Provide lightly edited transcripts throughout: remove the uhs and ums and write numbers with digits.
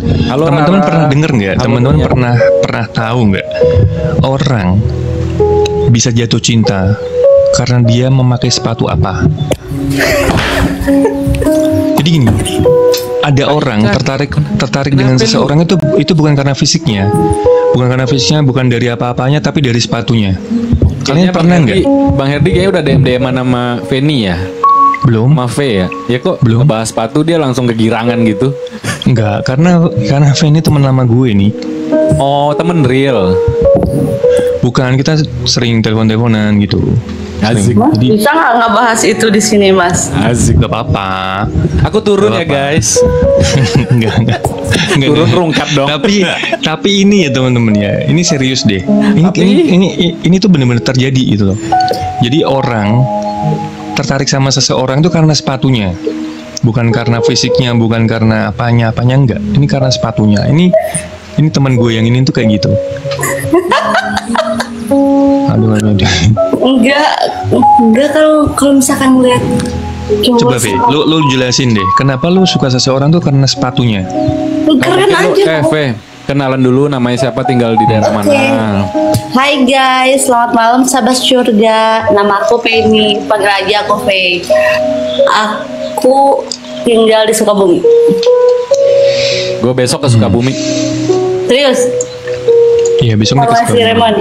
Halo, Teman-teman Rara. pernah denger nggak? Halo, Teman-teman Dunia. pernah tahu nggak? Orang bisa jatuh cinta karena dia memakai sepatu apa? Jadi gini, ada orang tertarik dengan seseorang itu bukan karena fisiknya, bukan dari apa-apanya, tapi dari sepatunya. Kalian Kayaknya pernah nggak? Bang Herdi kayaknya udah DM sama Feni ya? Belum? Sama V ya? Ya kok Belum. bahas sepatu dia langsung kegirangan gitu? Enggak, karena Fanny teman lama gue nih. Oh, temen real. Bukan, kita sering telepon-teleponan gitu. Asik. Sering. Jadi Bisa nggak bahas itu di sini, Mas? Asik. gak apa-apa. Aku turun Gak ya apa-apa. guys. Enggak. Turun rungkat dong. Tapi ini ya teman-teman ya, ini serius deh. Ini tuh benar-benar terjadi gitu loh. Jadi orang tertarik sama seseorang itu karena sepatunya, bukan karena fisiknya, bukan karena apanya enggak. Ini karena sepatunya. Ini teman gue yang ini tuh kayak gitu. Aduh. Enggak kalau misalkan ngeliat cowok Coba V, lu jelasin deh, kenapa lu suka seseorang tuh karena sepatunya? keren Mungkin aja. V, kenalan dulu namanya siapa, tinggal di daerah Oke. mana? Hai guys, selamat malam sahabat surga. Nama aku Penny, panggil aja aku Faye. Aku tinggal di Sukabumi. Gue besok ke Sukabumi. Serius? Iya, besok Sama si Raymond.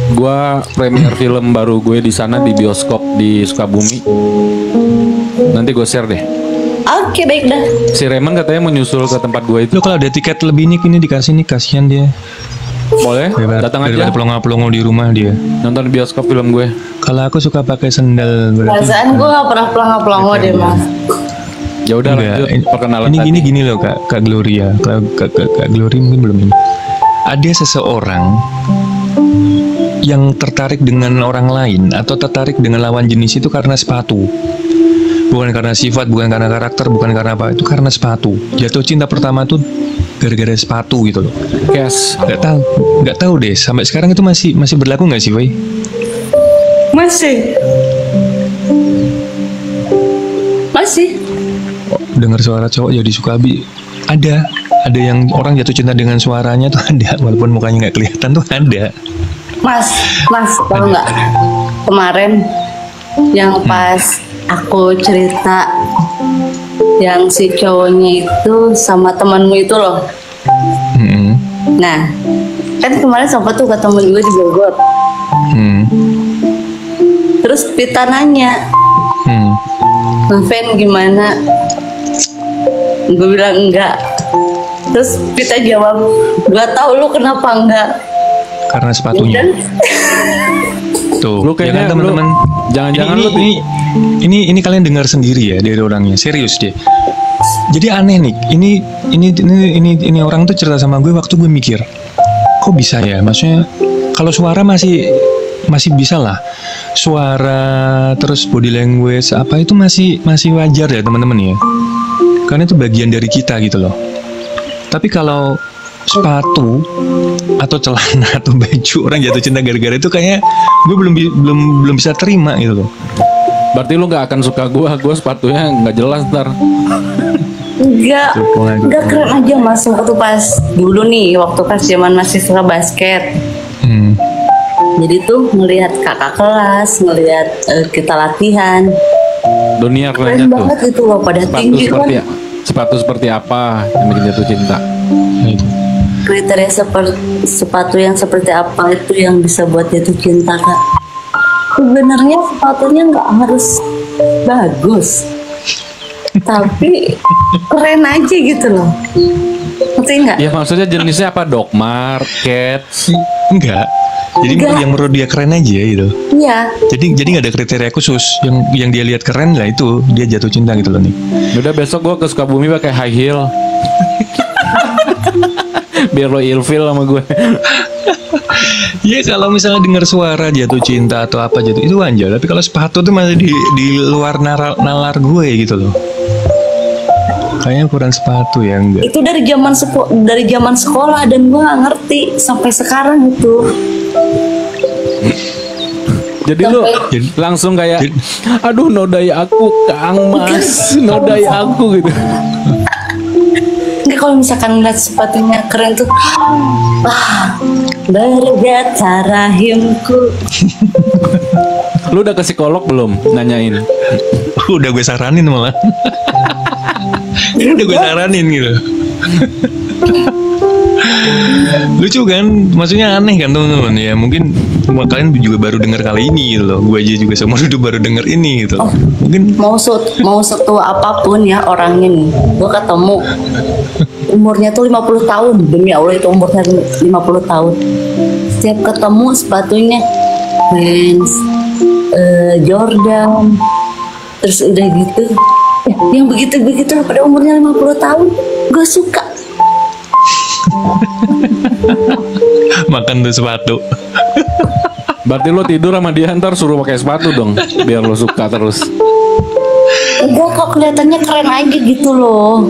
Gue premier film baru gue di sana di bioskop di Sukabumi. Nanti gue share deh. Oke, baik dah. Si Raymond katanya mau nyusul ke tempat gue itu. Lu kalau ada tiket lebih nih, ini dikasih nih, kasihan dia. Boleh? Datang aja. Daripada pelongo-pelongo di rumah dia. Nonton di bioskop film gue. Kalau aku suka pakai sendal, berarti Perasaan gue gak pernah pelongo deh, Mas. Ya udah enggak. lanjut perkenalan Ini tadi. gini loh Kak Gloria. Kak Gloria mungkin belum ini. Ada seseorang yang tertarik dengan orang lain atau tertarik dengan lawan jenis itu karena sepatu. Bukan karena sifat, bukan karena karakter, bukan karena apa. Itu karena sepatu. Jatuh cinta pertama tuh gara-gara sepatu gitu loh. Cash. Nggak tahu deh. Sampai sekarang itu masih berlaku nggak sih, Wei? Masih. Dengar suara cowok jadi sukabi. Ada yang orang jatuh cinta dengan suaranya tuh ada, walaupun mukanya nggak kelihatan tuh ada. Mas, tahu nggak? Kemarin yang pas aku cerita yang si cowoknya itu sama temanmu itu loh. Hmm. Nah, kan kemarin sempat tuh ketemu gue di Bogor. Hmm. Terus Pita nanya, Hmm. Fen gimana? Gue bilang enggak. Terus Pita jawab, gak tahu lu kenapa enggak? Karena sepatunya. Dan Tuh, Lu ya kayaknya kan teman-teman. jangan-jangan ini, lu ini kalian dengar sendiri ya dari orangnya, serius deh. Jadi aneh nih. Ini orang tuh cerita sama gue waktu gue mikir, kok bisa ya? Maksudnya kalau suara masih bisa lah. Suara terus body language apa itu masih wajar ya teman-teman ya. Karena itu bagian dari kita gitu loh. Tapi kalau sepatu atau celana atau baju orang jatuh cinta gara-gara itu kayak gue belum bisa terima gitu loh. berarti lu nggak akan suka gue sepatunya nggak jelas ntar. enggak keren aja mas. Waktu pas dulu nih, waktu pas zaman masih suka basket. Hmm. Jadi tuh ngelihat kakak kelas, ngelihat kita latihan. Dunia Keren kerennya tuh. banget gitu loh, pada tinggi kan. Sepatu seperti apa yang bikin jatuh cinta? Nah, itu. Kriteria sepatu yang seperti apa itu yang bisa buat jatuh cinta kak? Sebenarnya sepatunya nggak harus bagus, tapi keren aja gitu loh. Ngerti nggak? Ya maksudnya jenisnya apa? Dogmar, Keds. Enggak. Jadi Enggak. yang menurut dia keren aja gitu. Iya. Jadi nggak ada kriteria khusus. Yang dia lihat keren lah itu dia jatuh cinta gitu loh nih. Udah besok gue ke Sukabumi pakai high heel. Biar lo ilfil sama gue. Ya kalau misalnya dengar suara jatuh cinta atau apa jatuh itu wajar. Tapi kalau sepatu tuh masih di luar nalar gue gitu loh. Kayaknya kurang sepatu ya enggak. Itu dari zaman sekolah dan gue nggak ngerti sampai sekarang itu. Jadi lu Jadi- langsung kayak, jadi- aduh nodai aku Kang Mas, nodai aku gitu. Nggak, kalau misalkan ngeliat sepatunya keren tuh, wah, bergetar rahimku. Lu udah ke psikolog belum nanyain? Udah gue saranin malah. Udah gue saranin gitu. Lucu kan, maksudnya aneh kan teman-teman ya. Mungkin kalian juga baru dengar kali ini gitu loh. Gue aja juga seumur hidup baru dengar ini gitu. Mungkin Mau setua apapun ya orangnya nih, gue ketemu umurnya tuh 50 tahun, demi Allah itu umurnya 50 tahun. Setiap ketemu sepatunya Vans, Jordan, terus udah gitu ya, yang begitu-begitu pada umurnya 50 tahun gue suka. makan tuh sepatu. Berarti lo tidur sama dia ntar suruh pakai sepatu dong, biar lo suka terus. Enggak kok, kelihatannya keren aja gitu loh,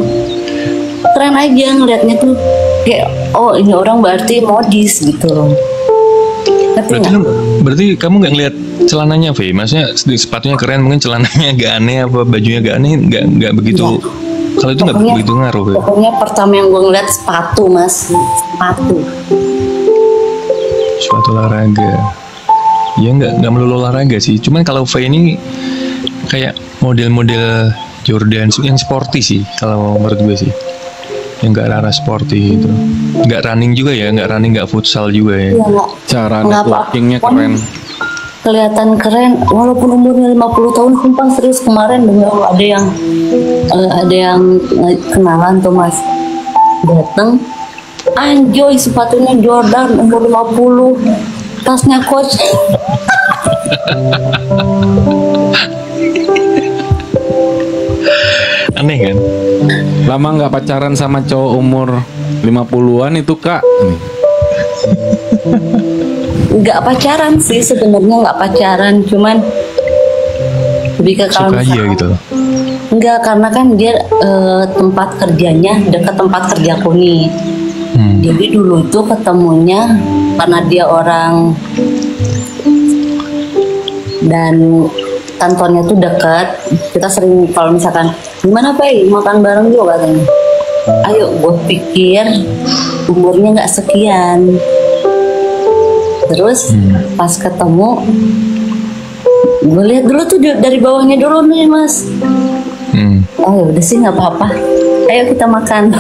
keren aja ngeliatnya tuh kayak oh ini orang berarti modis gitu loh. Ngerti Berarti, nggak? berarti kamu nggak ngeliat celananya, Ve? Maksudnya sepatunya keren, mungkin celananya agak aneh, apa bajunya agak aneh, nggak begitu. Iya. Kalau itu nggak begitu ngaruh, Ve? Pokoknya pertama yang gue ngeliat sepatu mas, sepatu. Sepatu olahraga. Ya nggak melulu olahraga sih. Cuman kalau V ini kayak model-model Jordan yang sporty sih, kalau menurut gue sih. Yang nggak arah sporty gitu. Nggak running juga ya, nggak running, nggak futsal juga ya. Iya nggak? Cara Nggak networkingnya apa-apa. keren. Kelihatan keren walaupun umurnya 50 tahun. Sumpah serius, kemarin dengar ada yang kenalan tuh mas, dateng anjoy sepatunya Jordan umur 50, tasnya Coach. Aneh kan? Lama nggak pacaran sama cowok umur 50-an itu kak? Nggak pacaran sih sebenarnya, nggak pacaran, cuman lebih ke kalau Suka aja misalkan- gitu. Enggak, karena kan dia tempat kerjanya dekat tempat kerjaku nih. Jadi dulu tuh ketemunya karena dia orang dan kantornya tuh dekat. Kita sering kalau misalkan gimana Pak makan bareng juga katanya. Ayo, gue pikir umurnya nggak sekian. Terus pas ketemu, gue lihat dulu tuh dari bawahnya dulu nih mas. Oh ya udah sih nggak apa-apa. Ayo kita makan.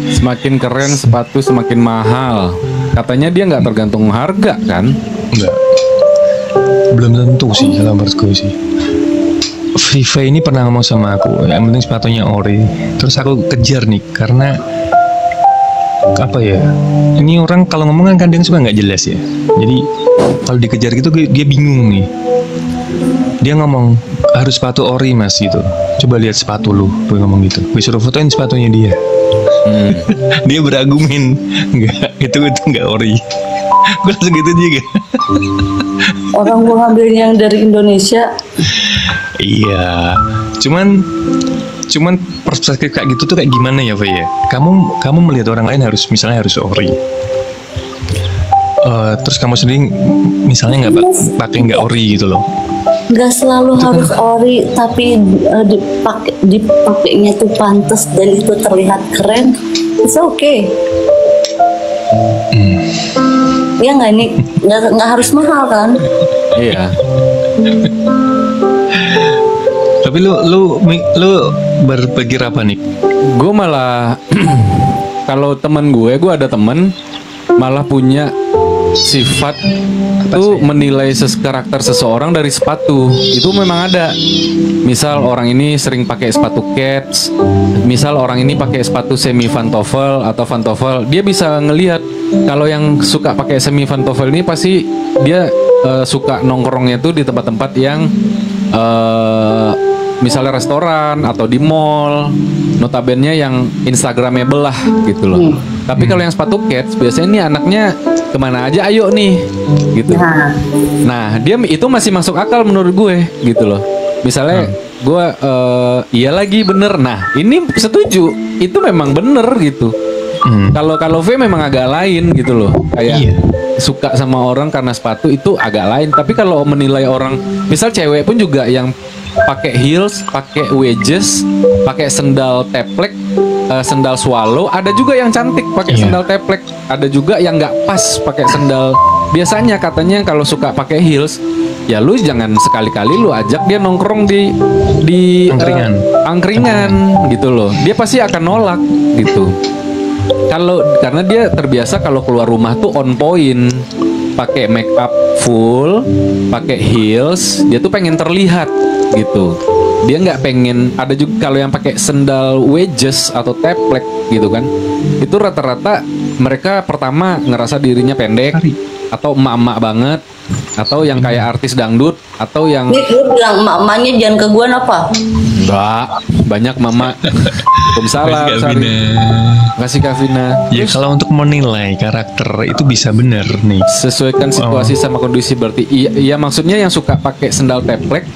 Semakin keren sepatu semakin mahal. Katanya dia nggak tergantung harga kan? Enggak. Belum tentu sih kalau menurut gue sih. Viva ini pernah ngomong sama aku, yang penting sepatunya ori. Terus aku kejar nih, karena apa ya? Ini orang kalau ngomong kan kadang suka nggak jelas ya. Jadi kalau dikejar gitu dia bingung nih. Dia ngomong harus sepatu ori mas gitu. Coba lihat sepatu lu, gue ngomong gitu. Gue suruh fotoin sepatunya dia. Dia beragumen, itu nggak ori. Gue langsung gitu juga. Orang gue ngambil yang dari Indonesia. Iya, cuman perspektif kayak gitu tuh kayak gimana ya, Fe ya? Kamu melihat orang lain misalnya harus ori. Terus kamu sendiri misalnya nggak nggak ori gitu loh. Nggak selalu harus ori, tapi dipakainya tuh pantas dan itu terlihat keren. It's okay. Ya nggak nih, nggak harus mahal kan? Iya. Tapi lu berpikir apa nih? Gue malah kalau temen gue ada temen malah punya sifat tuh menilai karakter seseorang dari sepatu. Itu memang ada. Misal orang ini sering pakai sepatu Keds, misal orang ini pakai sepatu semi pantofel atau pantofel, dia bisa ngelihat kalau yang suka pakai semi pantofel ini pasti dia suka nongkrongnya tuh di tempat-tempat yang misalnya restoran atau di mall, notabene yang instagramable lah gitu loh. Tapi kalau yang sepatu Keds biasanya ini anaknya kemana aja ayo nih gitu. Nah dia itu masih masuk akal menurut gue gitu loh. Misalnya gue iya lagi bener. Nah ini setuju, itu memang bener gitu. Kalau V memang agak lain gitu loh. Kayak suka sama orang karena sepatu itu agak lain. Tapi kalau menilai orang, misal cewek pun juga yang pakai heels, pakai wedges, pakai sendal teplek, sendal swallow, ada juga yang cantik pakai Iya. sendal teplek, ada juga yang nggak pas pakai sendal. Biasanya katanya kalau suka pakai heels, ya lu jangan sekali-kali lu ajak dia nongkrong di Angkringan. angkringan gitu loh. Dia pasti akan nolak gitu. Karena dia terbiasa kalau keluar rumah tuh on point, pakai make up full, pakai heels, dia tuh pengen terlihat gitu. Dia nggak pengen. Ada juga kalau yang pakai sendal wedges atau teplek gitu kan, itu rata-rata mereka pertama ngerasa dirinya pendek, atau emak-emak banget, atau yang kayak artis dangdut, atau yang Nih lu bilang emak-emaknya jangan ke gua apa? enggak, banyak mama. Waalaikumsalam. Kasih Kak Sari. Vina. Kasih Kak Vina. Ya kalau untuk menilai karakter itu bisa bener nih. Sesuaikan situasi sama kondisi, berarti iya maksudnya yang suka pakai sendal teplek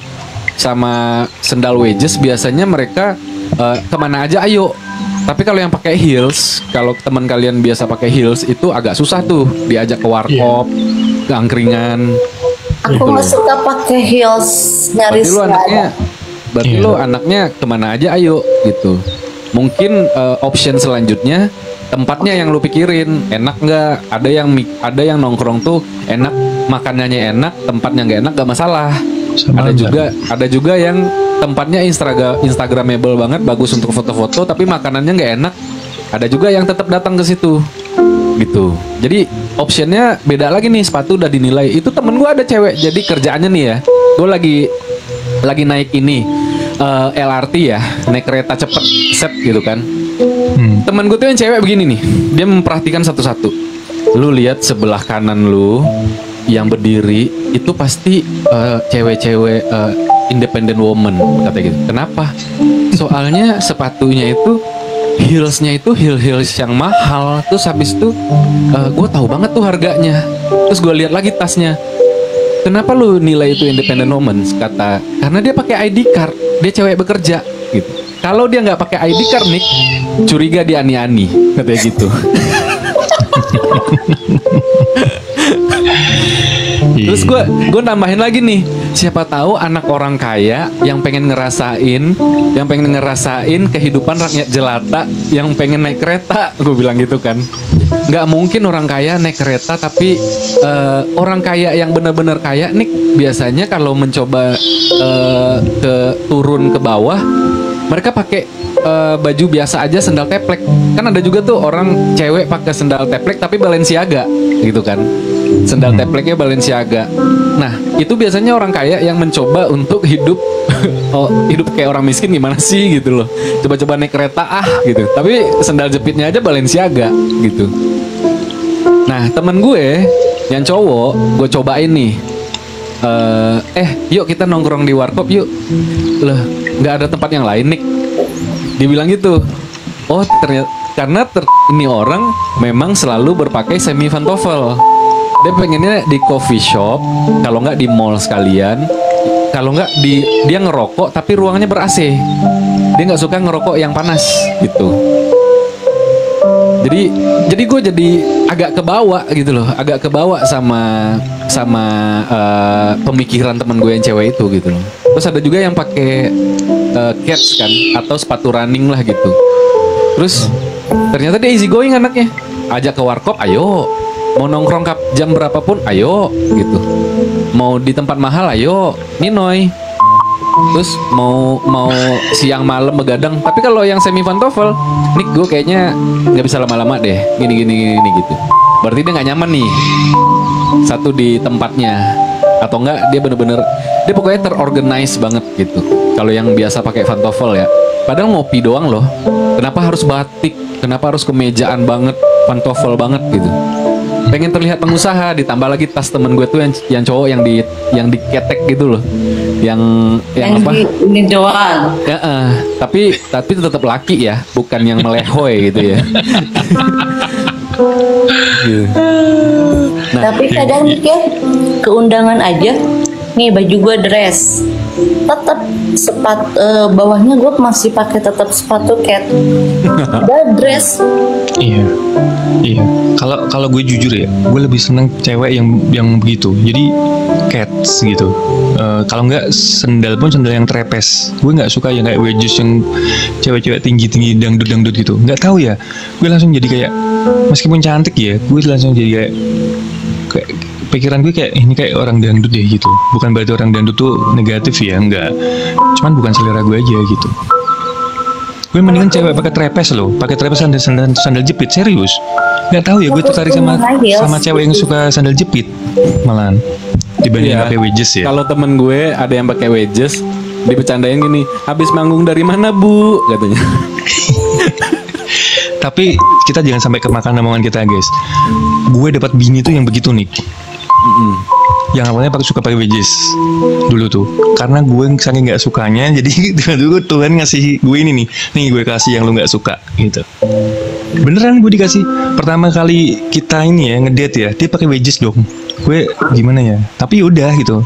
sama sendal wedges biasanya mereka kemana aja ayo. Tapi kalau yang pakai heels, kalau teman kalian biasa pakai heels itu agak susah tuh diajak ke warkop, ke angkringan. Aku nggak suka pakai heels, Berarti nyaris lu nggak anaknya, ada. berarti Iya. lu anaknya kemana aja ayo gitu. Mungkin option selanjutnya tempatnya yang lu pikirin enak nggak? Ada yang nongkrong tuh enak, makanannya enak, tempatnya nggak enak, gak masalah. Sama aja. Ada juga yang tempatnya instagramable banget, bagus untuk foto-foto, tapi makanannya nggak enak. Ada juga yang tetap datang ke situ gitu. Jadi optionnya beda lagi nih. Sepatu udah dinilai. Itu temen gue ada cewek, jadi kerjaannya nih ya, gue lagi naik ini LRT ya, naik kereta cepet set gitu kan. Temen gue tuh yang cewek begini nih, dia memperhatikan satu-satu. Lu lihat sebelah kanan lu yang berdiri itu pasti cewek-cewek independent woman, katanya gitu. Kenapa? Soalnya sepatunya itu heelsnya itu heels yang mahal. Terus habis itu gue tahu banget tuh harganya. Terus gue lihat lagi tasnya. Kenapa lu nilai itu independent woman? Karena dia pakai ID card, dia cewek bekerja gitu. Kalau dia nggak pakai ID card nih, curiga dia ani-ani, katanya gitu. Terus gue nambahin lagi nih, siapa tahu anak orang kaya yang pengen ngerasain kehidupan rakyat jelata, yang pengen naik kereta, gue bilang gitu kan. Nggak mungkin orang kaya naik kereta, tapi orang kaya yang benar-benar kaya nih biasanya kalau mencoba turun ke bawah, mereka pakai baju biasa aja, sendal teplek. Kan ada juga tuh orang cewek pakai sendal teplek tapi Balenciaga gitu kan. Sendal tepleknya Balenciaga. Nah, itu biasanya orang kaya yang mencoba untuk hidup hidup kayak orang miskin gimana sih gitu loh. Coba-coba naik kereta gitu. Tapi sendal jepitnya aja Balenciaga gitu. Nah, temen gue yang cowok, gue cobain nih. Yuk kita nongkrong di warkop yuk. Loh, nggak ada tempat yang lain nih. Dibilang gitu. Oh, ternyata karena ini orang memang selalu berpakai semi pantofel. Dia pengennya di coffee shop, kalau nggak di mall sekalian, kalau nggak dia ngerokok tapi ruangannya ber-AC. Dia nggak suka ngerokok yang panas gitu. Jadi gue jadi agak kebawa gitu loh, agak kebawa sama pemikiran temen gue yang cewek itu gitu loh. Terus ada juga yang pakai Keds kan, atau sepatu running lah gitu. Terus ternyata dia easy going anaknya, ajak ke warkop, ayo. Mau nongkrong jam berapapun, ayo gitu. Mau di tempat mahal, ayo. Ninoy. Terus mau siang malam begadang. Tapi kalau yang semi pantofel, nih gue kayaknya nggak bisa lama-lama deh. Gini gitu. Berarti dia nggak nyaman nih. Satu di tempatnya, atau enggak dia bener-bener dia pokoknya terorganize banget gitu. Kalau yang biasa pakai pantofel ya, padahal ngopi doang loh. Kenapa harus batik? Kenapa harus kemejaan banget, pantofel banget gitu? Pengen terlihat pengusaha, ditambah lagi tas temen gue tuh yang cowok yang diketek gitu loh, yang apa? Ini doang. Ya, tapi tetap laki ya, bukan yang melehoy gitu ya. Gitu. Nah, Tapi kadang nih kayak keundangan aja, nih baju gua dress, tetap bawahnya gue masih pakai tetap sepatu cat. Dan dress. Iya, iya. Kalau gue jujur ya, gue lebih seneng cewek yang begitu. Jadi cats gitu. Kalau nggak sendal pun sendal yang trepes. Gue nggak suka yang kayak wedges yang cewek-cewek tinggi dangdut gitu. Nggak tahu ya. Gue langsung jadi kayak meskipun cantik ya, gue langsung jadi kayak pikiran gue kayak ini kayak orang dangdut deh gitu. Bukan berarti orang dangdut tuh negatif ya, enggak. Cuman bukan selera gue aja gitu. Gue mendingan cewek pakai trepes loh, pakai trepes sandal jepit, serius. Nggak tahu ya, gue tertarik sama cewek yang suka sandal jepit malahan dibanding pakai wedges ya. Kalau temen gue ada yang pakai wedges, dibercandain gini, habis manggung dari mana bu, katanya. Tapi kita jangan sampai kemakan omongan kita guys. Gue dapat bini tuh yang begitu nih. Yang awalnya suka pakai wedges dulu tuh, karena gue saking nggak sukanya, jadi dulu Tuhan ngasih gue ini nih gue kasih yang lu nggak suka gitu. Beneran gue dikasih pertama kali kita ini ya ngedate ya, dia pakai wedges dong. Gue gimana ya, tapi udah gitu.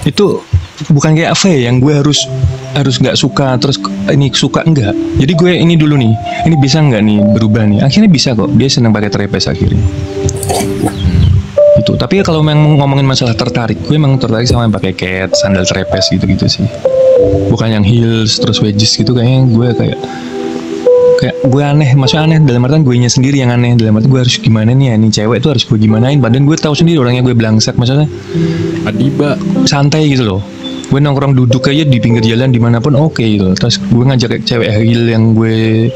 Itu bukan kayak apa ya, yang gue harus nggak suka terus ini suka, enggak. Jadi gue ini dulu nih, ini bisa nggak nih berubah nih, akhirnya bisa kok. Dia senang pakai trepes akhirnya. Itu. Tapi kalau memang ngomongin masalah tertarik, gue emang tertarik sama yang pakai cat, sandal trepes gitu-gitu sih. Bukan yang heels terus wedges gitu, kayaknya gue kayak gue aneh, maksudnya aneh dalam artian gue nya sendiri yang aneh, dalam artian gue harus gimana nih ya, nih cewek tuh harus gue gimanain, padahal gue tahu sendiri orangnya gue belangsak, maksudnya Adiba santai gitu loh. Gue nongkrong duduk aja di pinggir jalan dimanapun oke gitu. Terus gue ngajak cewek heel yang gue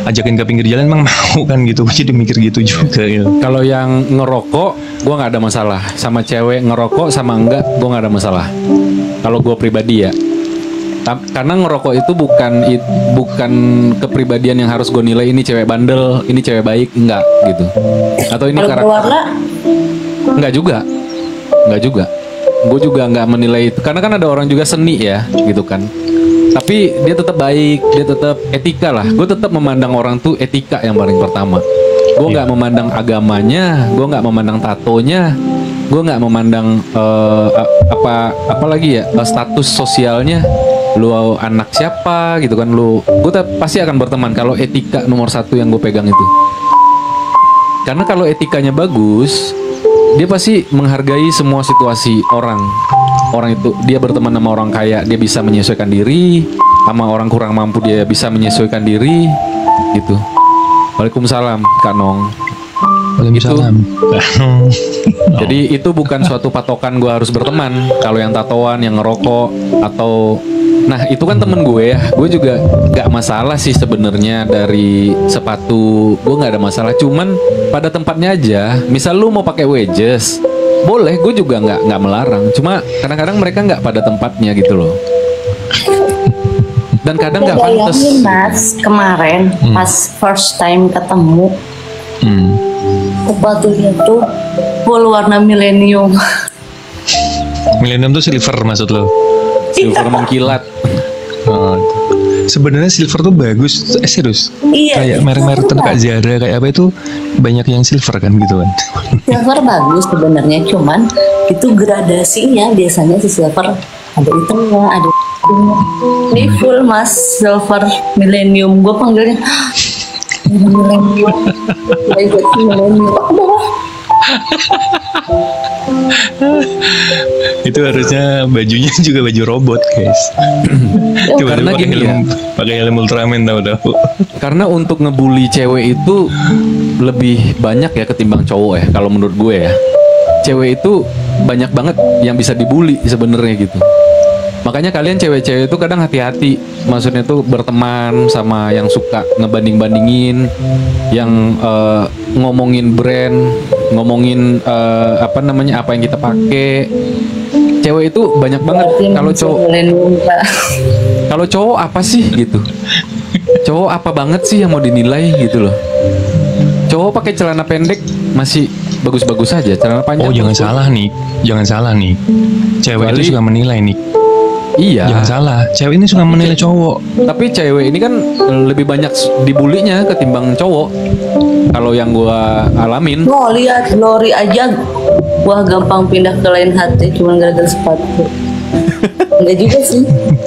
ajakin ke pinggir jalan emang mau kan gitu. Gue jadi mikir gitu juga gitu. Kalau yang ngerokok, gue nggak ada masalah. Sama cewek ngerokok sama enggak, gue nggak ada masalah. Kalau gue pribadi ya, karena ngerokok itu bukan kepribadian yang harus gue nilai ini cewek bandel, ini cewek baik, enggak gitu. Atau ini karakter? Berwarna? Enggak juga. Gue juga nggak menilai itu, karena kan ada orang juga seni ya, gitu kan. Tapi dia tetap baik, dia tetap etika lah. Gue tetap memandang orang tuh etika yang paling pertama. Gue nggak memandang agamanya, gue nggak memandang tatonya, gue nggak memandang apa lagi ya, status sosialnya. Lu anak siapa gitu kan, gue pasti akan berteman kalau etika nomor satu yang gue pegang itu. Karena kalau etikanya bagus, dia pasti menghargai semua situasi orang itu. Dia berteman sama orang kaya, dia bisa menyesuaikan diri, sama orang kurang mampu dia bisa menyesuaikan diri gitu. Waalaikumsalam Kak Nong. Waalaikumsalam. Jadi itu bukan suatu patokan gue harus berteman. Kalau yang tatoan, yang ngerokok atau nah itu kan temen gue ya. Gue juga nggak masalah sih sebenarnya dari sepatu. Gue nggak ada masalah. Cuman pada tempatnya aja. Misal lu mau pakai wedges, boleh. Gue juga nggak melarang. Cuma kadang-kadang mereka nggak pada tempatnya gitu loh. Dan kadang nggak pantas. Mas kemarin pas first time ketemu, sepatunya tuh full warna milenium. Milenium tuh silver maksud lo? Silver mengkilat. Oh, sebenarnya silver tuh bagus, serius. Iya. Kayak merek-merek tertentu kayak Zara kayak apa itu banyak yang silver kan gitu kan. Silver bagus sebenarnya, cuman itu gradasinya biasanya si silver ada hitamnya, ada putihnya. Ini full mas silver milenium. Gue panggilnya milenium. Milenium. Itu harusnya bajunya juga baju robot guys. Karena gini ya, pakai helm Ultraman tahu. karena untuk ngebully cewek itu lebih banyak ya ketimbang cowok ya. Kalau menurut gue ya, cewek itu banyak banget yang bisa dibully sebenarnya gitu. Makanya kalian cewek-cewek itu kadang hati-hati. Maksudnya tuh berteman sama yang suka ngebanding-bandingin, yang ngomongin brand, ngomongin apa yang kita pakai. Cewek itu banyak banget. Kalau cowok apa sih gitu? Cowok apa banget sih yang mau dinilai gitu loh? Cowok pakai celana pendek masih bagus-bagus aja, celana panjang. Oh jangan salah nih. Cewek itu suka menilai nih. Iya. Jangan salah, cewek ini suka menilai cowok. Tapi cewek ini kan lebih banyak dibulinya ketimbang cowok. Kalau yang gua alamin. Oh lihat Lori aja, gua gampang pindah ke lain hati cuma gara-gara sepatu. Enggak juga sih.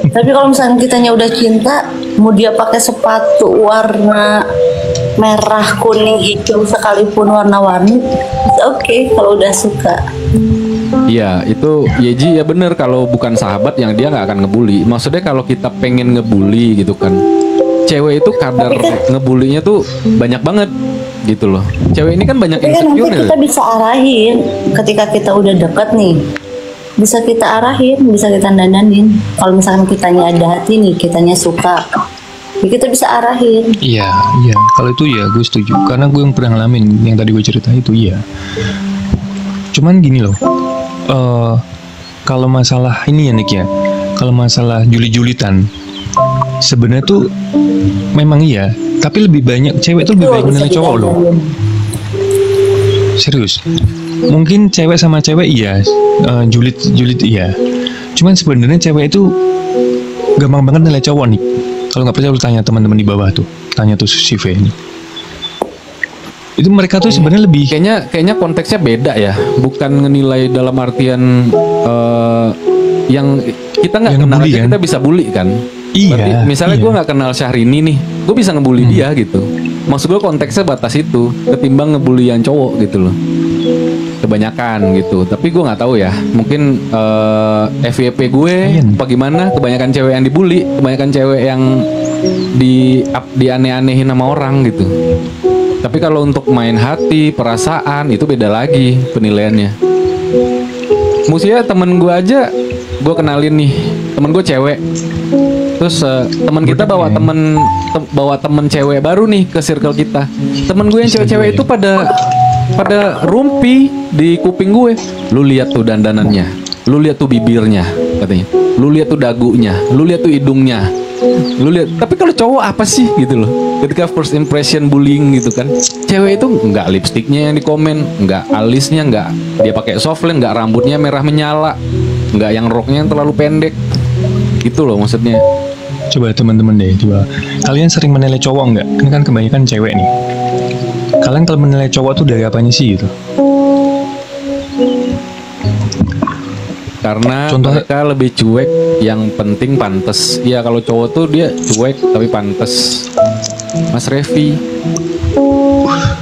Tapi kalau misalnya kitanya udah cinta, mau dia pakai sepatu warna merah, kuning, hijau sekalipun warna-warni, oke kalau udah suka. Iya, itu Yeji ya bener, kalau bukan sahabat yang dia nggak akan ngebully. Maksudnya kalau kita pengen ngebully gitu kan, cewek itu kadar ngebulinya tuh banyak banget gitu loh. Cewek ini kan banyak Tapi kan nanti insecure kita ya. bisa arahin ketika kita udah deket nih. Bisa kita arahin, bisa kita dandanin. Kalau misalkan kitanya ada hati nih, kitanya suka, ya kita bisa arahin. Iya, iya. Kalau itu ya gue setuju. Karena gue yang pernah ngalamin yang tadi gue cerita itu, iya. Cuman gini loh, kalau masalah ini ya Nick ya, kalau masalah julit-julitan, sebenarnya tuh memang iya. Tapi lebih banyak cewek tuh lebih Betul, baik bisa menilai cowok loh. didandanin. Serius. Mungkin cewek sama cewek iya, julit iya. Cuman sebenarnya cewek itu gampang banget nilai cowok nih. Kalau nggak percaya lu tanya teman-teman di bawah tuh, tanya tuh si V ini. Itu mereka tuh sebenarnya lebih Kayaknya konteksnya beda ya, bukan ngenilai dalam artian yang kita nggak Yang kenal ngebully aja kan? kita bisa bully kan. Iya, Berarti misalnya iya. gue nggak kenal Syahrini nih, gue bisa ngebully dia gitu. Maksud gue konteksnya batas itu, ketimbang ngebully yang cowok gitu loh. Kebanyakan gitu. Tapi gue nggak tahu ya, mungkin FYP gue apa gimana, kebanyakan cewek yang dibully, kebanyakan cewek yang di aneh-anehin sama orang gitu. Tapi kalau untuk main hati, perasaan, itu beda lagi penilaiannya. Maksudnya temen gue aja, gue kenalin nih, temen gue cewek. Terus teman kita bawa temen cewek baru nih ke circle kita. Temen gue yang cewek-cewek itu pada rumpi di kuping gue. Lu lihat tuh dandanannya, lu lihat tuh bibirnya katanya, lu lihat tuh dagunya, lu lihat tuh hidungnya, lu lihat. Tapi kalau cowok apa sih gitu loh, ketika first impression bullying gitu kan, cewek itu nggak lipstiknya yang dikomen, nggak alisnya, nggak dia pakai softline, nggak rambutnya merah menyala, nggak yang roknya yang terlalu pendek gitu loh maksudnya. Coba teman-teman deh, coba kalian sering menilai cowok nggak? Ini kan kebanyakan cewek nih. Kalian kalau menilai cowok tuh dari apanya sih gitu? Karena Contohnya- mereka lebih cuek, yang penting pantes. Iya kalau cowok tuh dia cuek tapi pantes. Mas Revi,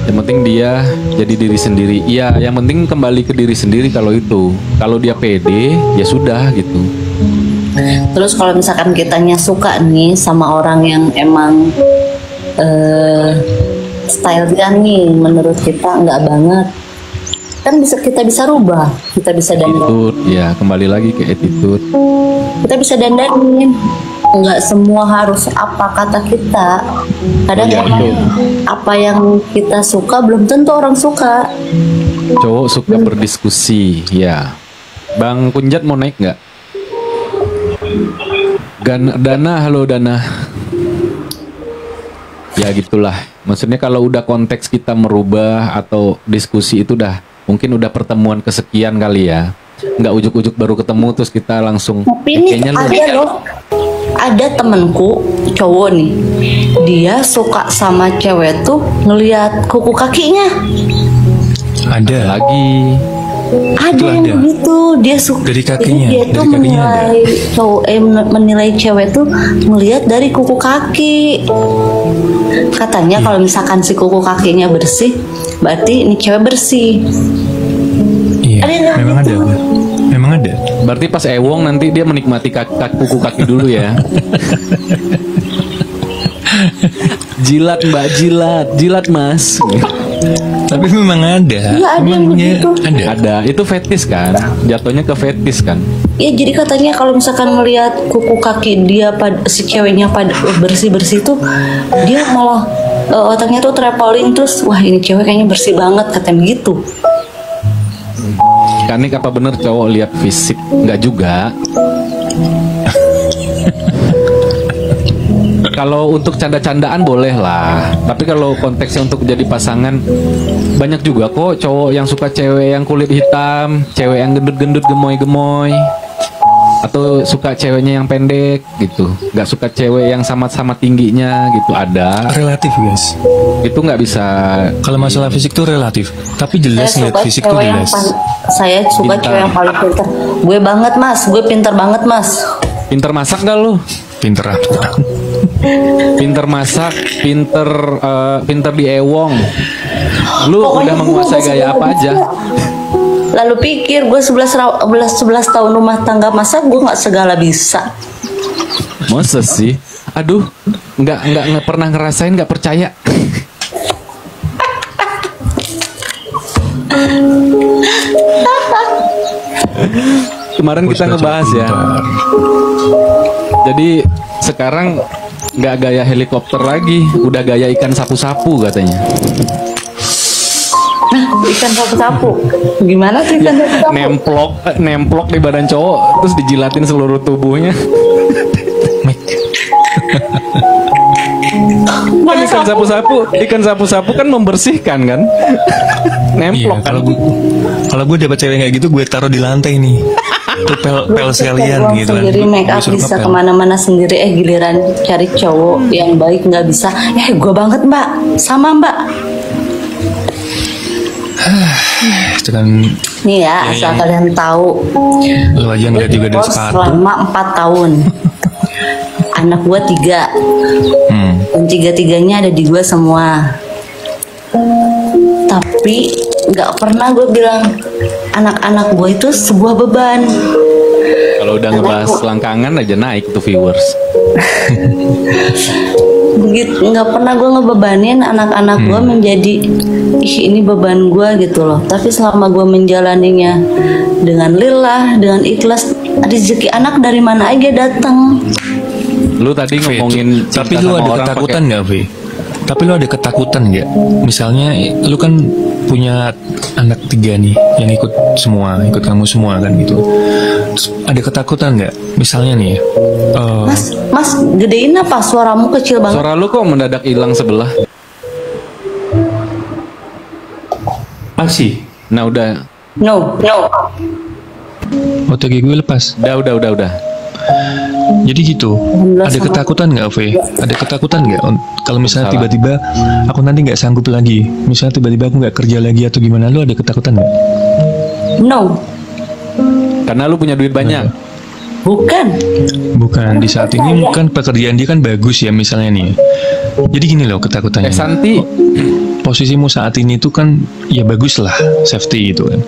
yang penting dia jadi diri sendiri. Iya, yang penting kembali ke diri sendiri kalau itu. Kalau dia pede, ya sudah gitu. Terus kalau misalkan kitanya suka nih sama orang yang emang style dia nih menurut kita nggak banget, kan kita bisa rubah, kita bisa dandan, Attitude, ya kembali lagi ke attitude. kita bisa dandanin. Nggak semua harus apa kata kita. Kadang Iya, emang betul. apa yang kita suka belum tentu orang suka. Cowok suka berdiskusi, ya. Bang Kunjat mau naik nggak? Dana, halo Dana. Ya gitulah. Maksudnya kalau udah konteks kita merubah atau diskusi itu mungkin udah pertemuan kesekian kali ya. Nggak ujuk-ujuk baru ketemu terus kita langsung. Tapi ini Kayaknya lu ada loh, ada temenku cowok nih, dia suka sama cewek tuh ngelihat kuku kakinya. Ada. lagi. Ada Itu yang ada. begitu, dia suka. Dari kakinya, Jadi dia tuh dari kakinya ada. menilai cowok, menilai cewek tuh melihat dari kuku kaki. Katanya kalau misalkan si kuku kakinya bersih, berarti ini cewek bersih. Iya, Ada yang memang ada. gitu. Bang. Memang ada. Berarti pas Ewong nanti dia menikmati kuku kaki dulu ya. Jilat mbak, jilat mas. Tapi memang ada. Iya, ada yang Memangnya begitu. ada. Ada, itu fetis kan? Jatuhnya ke fetis kan? Ya jadi katanya kalau misalkan melihat kuku kaki dia si ceweknya pada bersih-bersih tuh, dia malah otaknya tuh traveling terus, wah ini cewek kayaknya bersih banget, katanya begitu. Kanik apa bener cowok lihat fisik? Nggak juga. Kalau untuk canda-candaan boleh lah. Tapi kalau konteksnya untuk jadi pasangan, banyak juga kok cowok yang suka cewek yang kulit hitam, cewek yang gendut-gendut, gemoy-gemoy. atau suka ceweknya yang pendek gitu, nggak suka cewek yang sama-sama tingginya gitu, ada. Relatif guys. Itu nggak bisa. Kalau masalah fisik tuh relatif, tapi jelas Saya lihat suka fisik tuh cewek yang jelas. saya suka Pintar. cewek yang paling pintar. Gue banget mas, gue pintar banget mas. Pinter masak gak lu? Pinter apa? Pinter masak, pinter di ewong. Lu Pokoknya udah menguasai gue gaya apa segala aja? bisa. Lalu pikir gue 11 tahun rumah tangga, masa gue nggak segala bisa. Masa sih? Aduh, nggak pernah ngerasain, nggak percaya. Kemarin kita ngebahas ya. Jadi sekarang nggak gaya helikopter lagi, udah gaya ikan sapu-sapu katanya. Ikan sapu-sapu. Gimana sih ikan sapu-sapu? Nemplok di badan cowok, terus dijilatin seluruh tubuhnya. Kan ikan sapu-sapu kan membersihkan kan? Iya, Nemplok kan. kalau gue dapat cewek kayak gitu gue taruh di lantai nih. Itu pel sekalian gitu kan. Sendiri make up Gue suruh bisa ngepel. kemana-mana sendiri. Giliran cari cowok yang baik nggak bisa. Gue banget mbak, sama mbak. Itu kan Nih ya, asal kalian tahu. lu aja ngeliat juga dari Divorce sepatu. selama 4 tahun. Anak gua 3. Dan 3-tiganya ada di gua semua. Tapi nggak pernah gue bilang anak-anak gue itu sebuah beban. Kalau udah ngebahas selangkangan aja naik tuh viewers. Begitu, nggak pernah gue ngebebanin anak-anak gue menjadi ini beban gue gitu loh. Tapi selama gue menjalaninya dengan lillah, dengan ikhlas, rezeki anak dari mana aja datang. Lu tadi ngomongin cinta Tapi lu sama ada orang ketakutan pakai- nggak, Vi? Tapi lu ada ketakutan nggak? Misalnya lu kan punya anak 3 nih yang ikut kamu semua kan gitu. Terus ada ketakutan nggak? Misalnya nih, Mas, gedein apa? Suaramu kecil banget. Suara lu kok mendadak hilang sebelah? masih No. OTG gue lepas. Udah. Jadi gitu. 16 Ada sama- ketakutan nggak, V? Ada ketakutan nggak? Kalau misalnya Salah. tiba-tiba aku nanti nggak sanggup lagi, misalnya tiba-tiba aku nggak kerja lagi atau gimana, lu ada ketakutan nggak? No, Karena lu punya duit banyak. bukan. Bukan, di saat ini kan pekerjaan dia kan bagus ya misalnya nih. Jadi gini loh ketakutannya. Santi, Posisimu saat ini tuh kan ya bagus lah, safety gitu kan.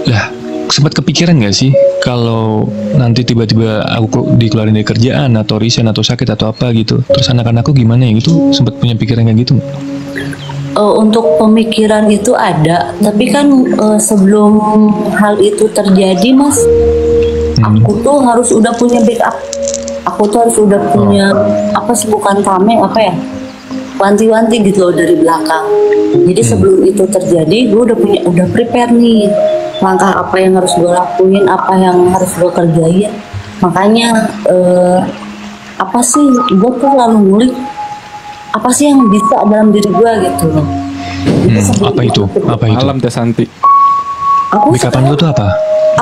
Lah, sempat kepikiran nggak sih kalau nanti tiba-tiba aku dikeluarin dari kerjaan atau resign atau sakit atau apa gitu, terus anak-anakku gimana ya gitu? Sempat punya pikiran kayak gitu? Untuk pemikiran itu ada, tapi kan sebelum hal itu terjadi, Mas, aku tuh harus udah punya backup. Aku tuh harus udah punya apa sih, bukan tameng, apa ya, wanti-wanti gitu loh dari belakang. Jadi sebelum itu terjadi, gue udah prepare nih langkah apa yang harus gue lakuin, apa yang harus gue kerjain. Makanya apa sih, gue tuh lalu ngulik apa sih yang bisa dalam diri gue gitu loh. Apa itu? Apa itu? malam Teh Santi. Aku Backupan lu tuh apa?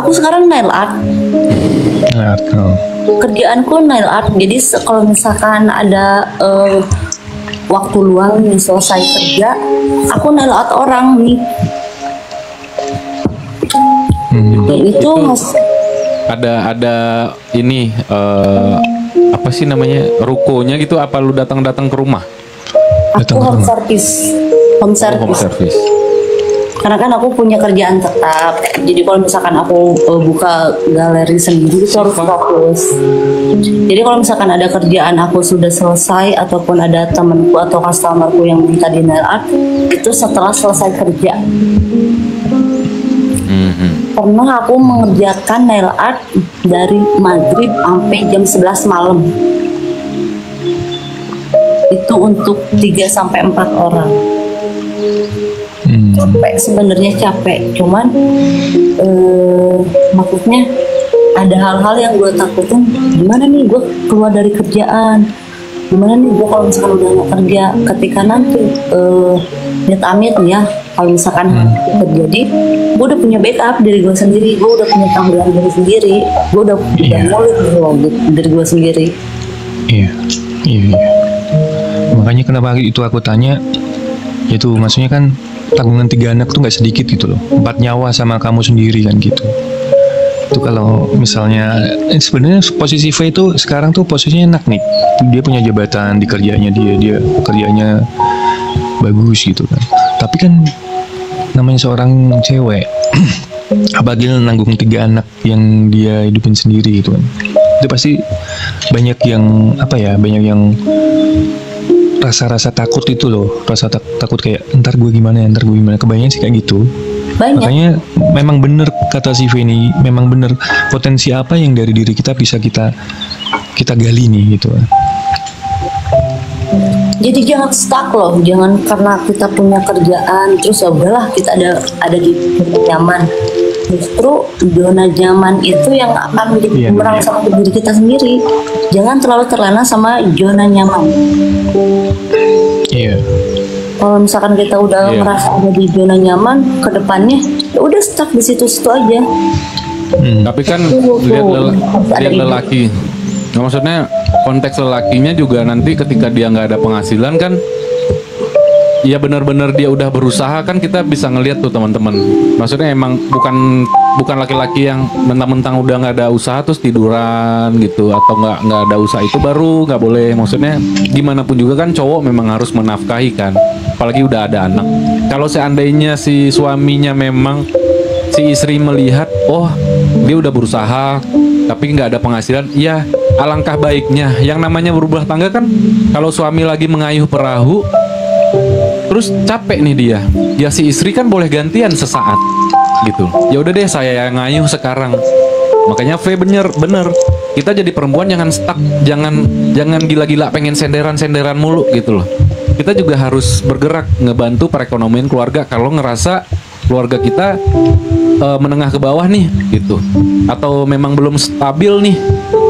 Aku sekarang nail art. Nah, oh. Kerjaanku nail art. Jadi kalau misalkan ada waktu luang nih selesai kerja, aku nail art orang nih. Dan itu mas, Ada ini apa sih namanya, rukonya gitu, apa lu datang ke rumah? aku home service. Home Oh, home service. service. Karena kan aku punya kerjaan tetap. Jadi kalau misalkan aku buka galeri sendiri itu harus fokus. Jadi kalau misalkan ada kerjaan aku sudah selesai ataupun ada temanku atau customerku yang minta di nail art, itu setelah selesai kerja. Pernah aku mengerjakan nail art dari maghrib sampai jam 11 malam. Itu untuk 3-4 orang. Capek, sebenarnya capek, cuman maksudnya ada hal-hal yang gue takutin. Gimana nih gue keluar dari kerjaan, gimana nih gue kalau misalkan udah nggak kerja, ketika nanti amit-amit nih ya Kalau misalkan terjadi, gue udah punya backup dari gue sendiri, gue udah punya tanggungan diri sendiri, gue udah mulai dari gue sendiri. Iya. Makanya kenapa itu aku tanya, itu maksudnya kan tanggungan 3 anak tuh nggak sedikit gitu loh, 4 nyawa sama kamu sendiri kan gitu. Itu kalau misalnya sebenarnya posisi V itu sekarang tuh posisinya enak nih, dia punya jabatan di kerjanya, dia kerjanya bagus gitu kan. Tapi kan namanya seorang cewek apalagi nanggung 3 anak yang dia hidupin sendiri gitu kan, itu pasti banyak yang banyak yang rasa-rasa takut itu loh, rasa takut kayak ntar gue gimana, kebanyakan sih kayak gitu. Banyak. Makanya memang bener kata si Feni, memang bener potensi apa yang dari diri kita bisa kita gali nih gitu. Jadi jangan stuck loh, jangan karena kita punya kerjaan terus ya udahlah kita ada di zona nyaman. Justru zona nyaman itu yang akan menjadi bumerang sama diri kita sendiri. Jangan terlalu terlena sama zona nyaman. Iya. Kalau misalkan kita udah merasa ada di zona nyaman, ke depannya ya udah stuck di situ-situ aja. Tapi kan lihat lelaki. Nah, maksudnya konteks lelakinya juga nanti ketika dia nggak ada penghasilan kan, ya benar-benar dia udah berusaha kan, kita bisa ngelihat tuh teman-teman. Maksudnya emang bukan laki-laki yang mentang-mentang udah nggak ada usaha terus tiduran gitu, atau nggak ada usaha itu baru nggak boleh. Maksudnya gimana pun juga kan cowok memang harus menafkahi kan, apalagi udah ada anak. Kalau seandainya si suaminya memang si istri melihat oh dia udah berusaha tapi nggak ada penghasilan, ya alangkah baiknya. Yang namanya berumah tangga kan, kalau suami lagi mengayuh perahu terus capek nih dia, ya si istri kan boleh gantian sesaat gitu. Ya udah deh saya yang ngayuh sekarang. Makanya bener kita jadi perempuan jangan stuck, jangan gila-gila pengen senderan mulu gitu loh. Kita juga harus bergerak ngebantu perekonomian keluarga kalau ngerasa keluarga kita menengah ke bawah nih gitu, atau memang belum stabil nih.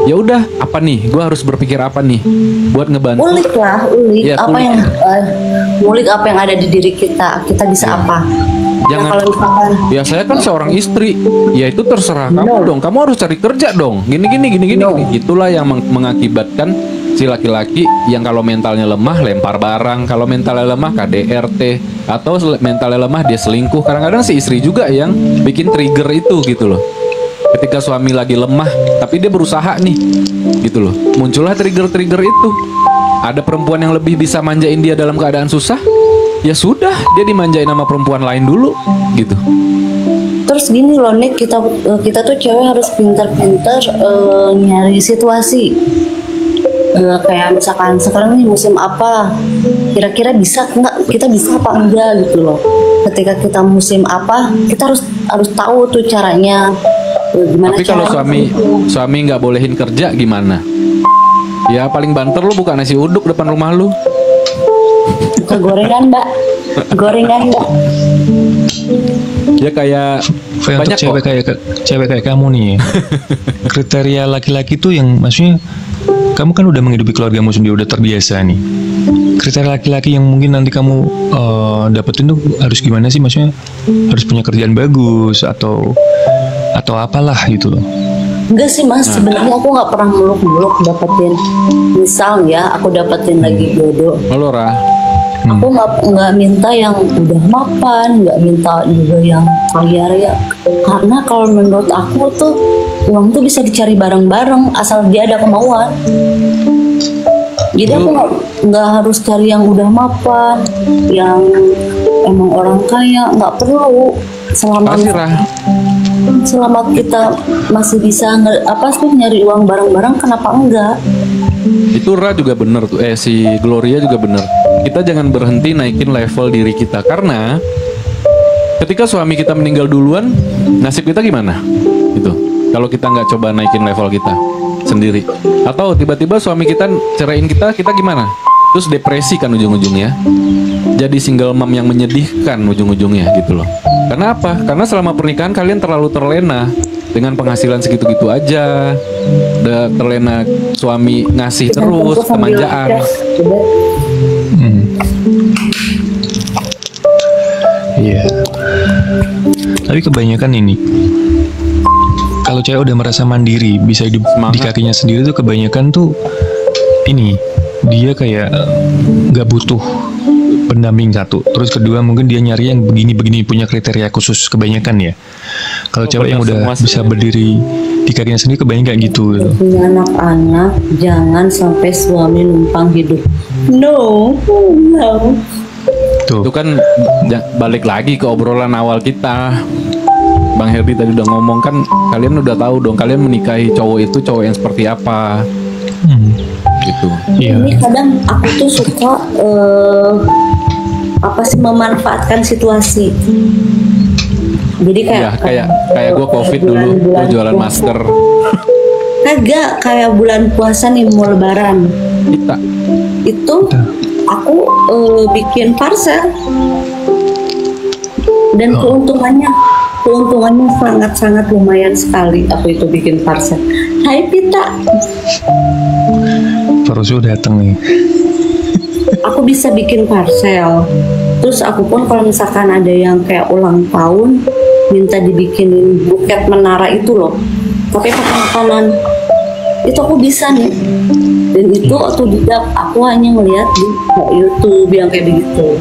Ya udah, apa nih? Gue harus berpikir apa nih buat ngebantu? Ulik Ya, apa ulik. yang ngulik apa yang ada di diri kita bisa apa. Jangan, kalau misalkan ya saya kan seorang istri, ya itu terserah kamu dong. Kamu harus cari kerja dong. Gini. Itulah yang mengakibatkan si laki-laki yang kalau mentalnya lemah lempar barang, kalau mentalnya lemah KDRT, atau mentalnya lemah dia selingkuh. Kadang-kadang si istri juga yang bikin trigger itu gitu loh. Ketika suami lagi lemah tapi dia berusaha nih gitu loh, muncullah trigger itu. Ada perempuan yang lebih bisa manjain dia dalam keadaan susah, ya sudah dia dimanjain sama perempuan lain dulu gitu. Terus gini loh Nick, kita tuh cewek harus pintar-pintar nyari situasi. Kayak misalkan sekarang nih musim apa, kira-kira kita bisa apa enggak gitu loh. Ketika kita musim apa, kita harus tahu tuh caranya. Gimana. Tapi kalau suami nggak bolehin kerja gimana? Ya paling banter lu buka nasi uduk depan rumah lu. Buka gorengan mbak. Ya kayak Untuk banyak cewek kayak kamu nih, kriteria laki-laki tuh yang maksudnya kamu kan udah menghidupi keluargamu sendiri, udah terbiasa nih. Kriteria laki-laki yang mungkin nanti kamu dapetin tuh harus gimana sih? Maksudnya harus punya kerjaan bagus atau apalah gitu loh. Enggak sih mas, sebenarnya aku nggak pernah muluk-muluk dapetin. Misal ya, aku dapetin lagi jodoh. Halo Ra. Aku nggak minta yang udah mapan, nggak minta juga yang kaya raya. Karena kalau menurut aku tuh uang tuh bisa dicari bareng-bareng asal dia ada kemauan. Jadi aku nggak harus cari yang udah mapan, yang emang orang kaya, nggak perlu. Selama kita masih bisa nyari uang bareng-bareng, kenapa enggak? Itu Ra juga bener tuh, si Gloria juga bener. Kita jangan berhenti naikin level diri kita, karena ketika suami kita meninggal duluan, nasib kita gimana? Gitu. Kalau kita nggak coba naikin level kita sendiri, atau tiba-tiba suami kita ceraiin kita gimana? Terus depresi kan ujung-ujungnya, jadi single mom yang menyedihkan ujung-ujungnya gitu loh. Karena apa? Karena selama pernikahan kalian terlalu terlena dengan penghasilan segitu-gitu aja, udah terlena suami ngasih terus, kemanjaan. Iya. Tapi kebanyakan ini, kalau cewek udah merasa mandiri, bisa hidup di kakinya sendiri tuh kebanyakan tuh ini, dia kayak nggak butuh pendamping satu. Terus kedua mungkin dia nyari yang begini-begini, punya kriteria khusus kebanyakan ya. Kalau cewek yang udah bisa berdiri di kakinya sendiri kebanyakan kayak gitu. Punya anak-anak, jangan sampai suami numpang hidup. No. Tuh. Itu kan balik lagi ke obrolan awal kita. Bang Herdi tadi udah ngomong kan, kalian udah tahu dong, kalian menikahi cowok itu cowok yang seperti apa. Gitu. Iya. Ini kadang aku tuh suka memanfaatkan situasi. Jadi kayak gue COVID dulu, gue jualan masker. Kagak, kayak bulan puasa nih mau lebaran. Itu aku bikin parcel. Dan keuntungannya sangat-sangat lumayan sekali. Aku itu bikin parcel. Hai Pita. Terus udah dateng nih. Aku bisa bikin parcel. Terus aku pun kalau misalkan ada yang kayak ulang tahun, minta dibikinin buket menara itu loh, tapi pakai makanan, itu aku bisa nih. Dan itu otodidak, aku hanya ngeliat di YouTube yang kayak begitu.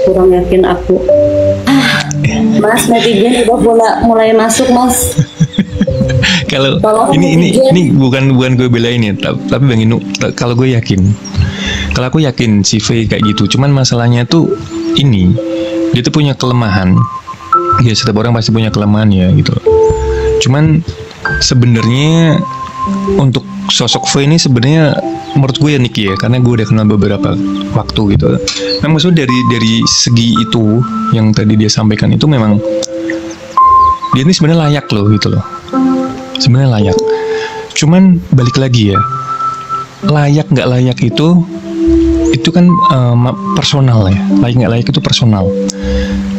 Kurang yakin aku. Mas, netizen udah mulai masuk, Mas. Kalau ini bukan gue belain ya, tapi Bang Inu, kalau gue yakin, kalau aku yakin si V kayak gitu. Cuman masalahnya tuh ini, dia tuh punya kelemahan. Ya setiap orang pasti punya kelemahan ya gitu. Cuman sebenarnya untuk sosok V ini sebenarnya menurut gue ya Niki ya, karena gue udah kenal beberapa waktu gitu. Nah maksudnya dari segi itu yang tadi dia sampaikan itu memang dia ini sebenarnya layak loh gitu loh. Sebenarnya layak. Cuman balik lagi ya, layak nggak layak itu kan personal ya. Layak nggak layak itu personal.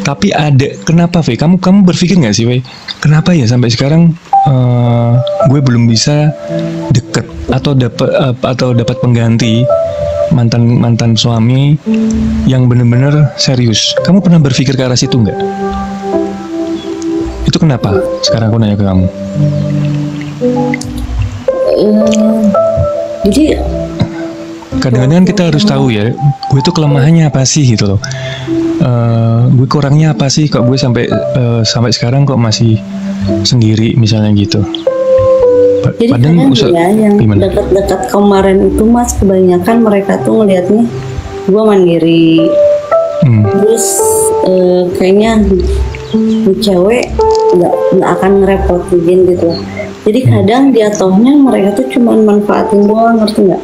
Tapi ada kenapa V? Kamu berpikir nggak sih V? Kenapa ya sampai sekarang gue belum bisa deket atau dapat pengganti mantan suami yang benar-benar serius? Kamu pernah berpikir ke arah situ nggak? Itu kenapa? Sekarang aku nanya ke kamu. Jadi kadang-kadang kita harus tahu ya, gue itu kelemahannya apa sih gitu loh. Gue kurangnya apa sih kok gue sampai sekarang kok masih sendiri misalnya gitu. Jadi kadang ya yang dekat-dekat kemarin itu Mas, kebanyakan mereka tuh ngelihatnya gue mandiri. Terus kayaknya cewek nggak akan ngerepotin gitu. Jadi kadang jatuhnya mereka tuh cuma manfaatin doang, ngerti nggak?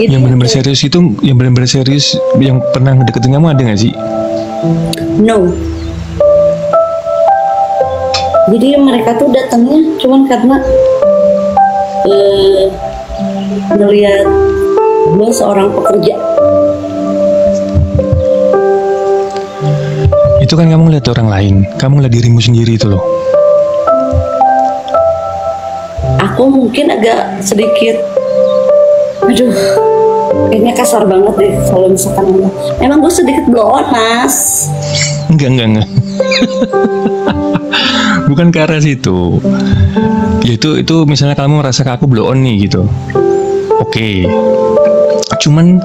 Yang benar-benar serius itu, yang benar-benar serius, yang pernah ngedeketin kamu ada nggak sih? No. Jadi mereka tuh datangnya cuman karena melihat gue seorang pekerja. Itu kan kamu lihat orang lain, kamu lihat dirimu sendiri itu loh. Aku mungkin agak sedikit, aduh, kayaknya kasar banget deh kalau misalkan ngomong. Emang gue sedikit blow on, Mas. Enggak. Bukan ke arah situ. Ya itu misalnya kamu merasa ke aku blow on nih gitu. Oke. Cuman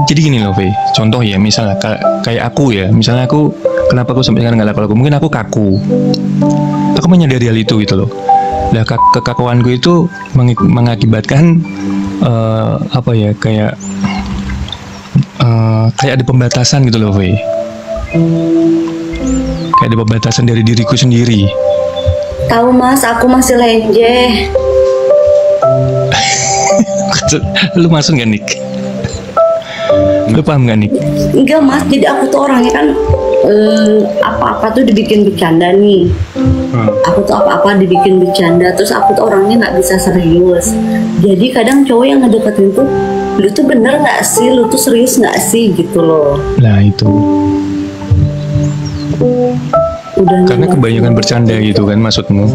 jadi gini loh, Ve. Contoh ya, misalnya kayak aku ya. Misalnya aku, kenapa aku sampai sekarang nggak laku? Mungkin aku kaku. Aku menyadari hal itu gitu loh. Nah, kekakuanku itu mengakibatkan kayak ada pembatasan gitu loh, Ve. Kayak ada pembatasan dari diriku sendiri. Tahu Mas, aku masih lenjeh. Lu masuk nggak, Nik? Lu paham nggak, Nik? Enggak Mas, jadi aku tuh orangnya kan apa-apa tuh dibikin bercanda nih. Aku tuh apa-apa dibikin bercanda, terus aku tuh orangnya nggak bisa serius. Jadi kadang cowok yang ngedeketin tuh, lu tuh bener nggak sih, lu tuh serius nggak sih gitu loh. Nah itu. Udah karena kebanyakan bercanda gitu kan maksudmu?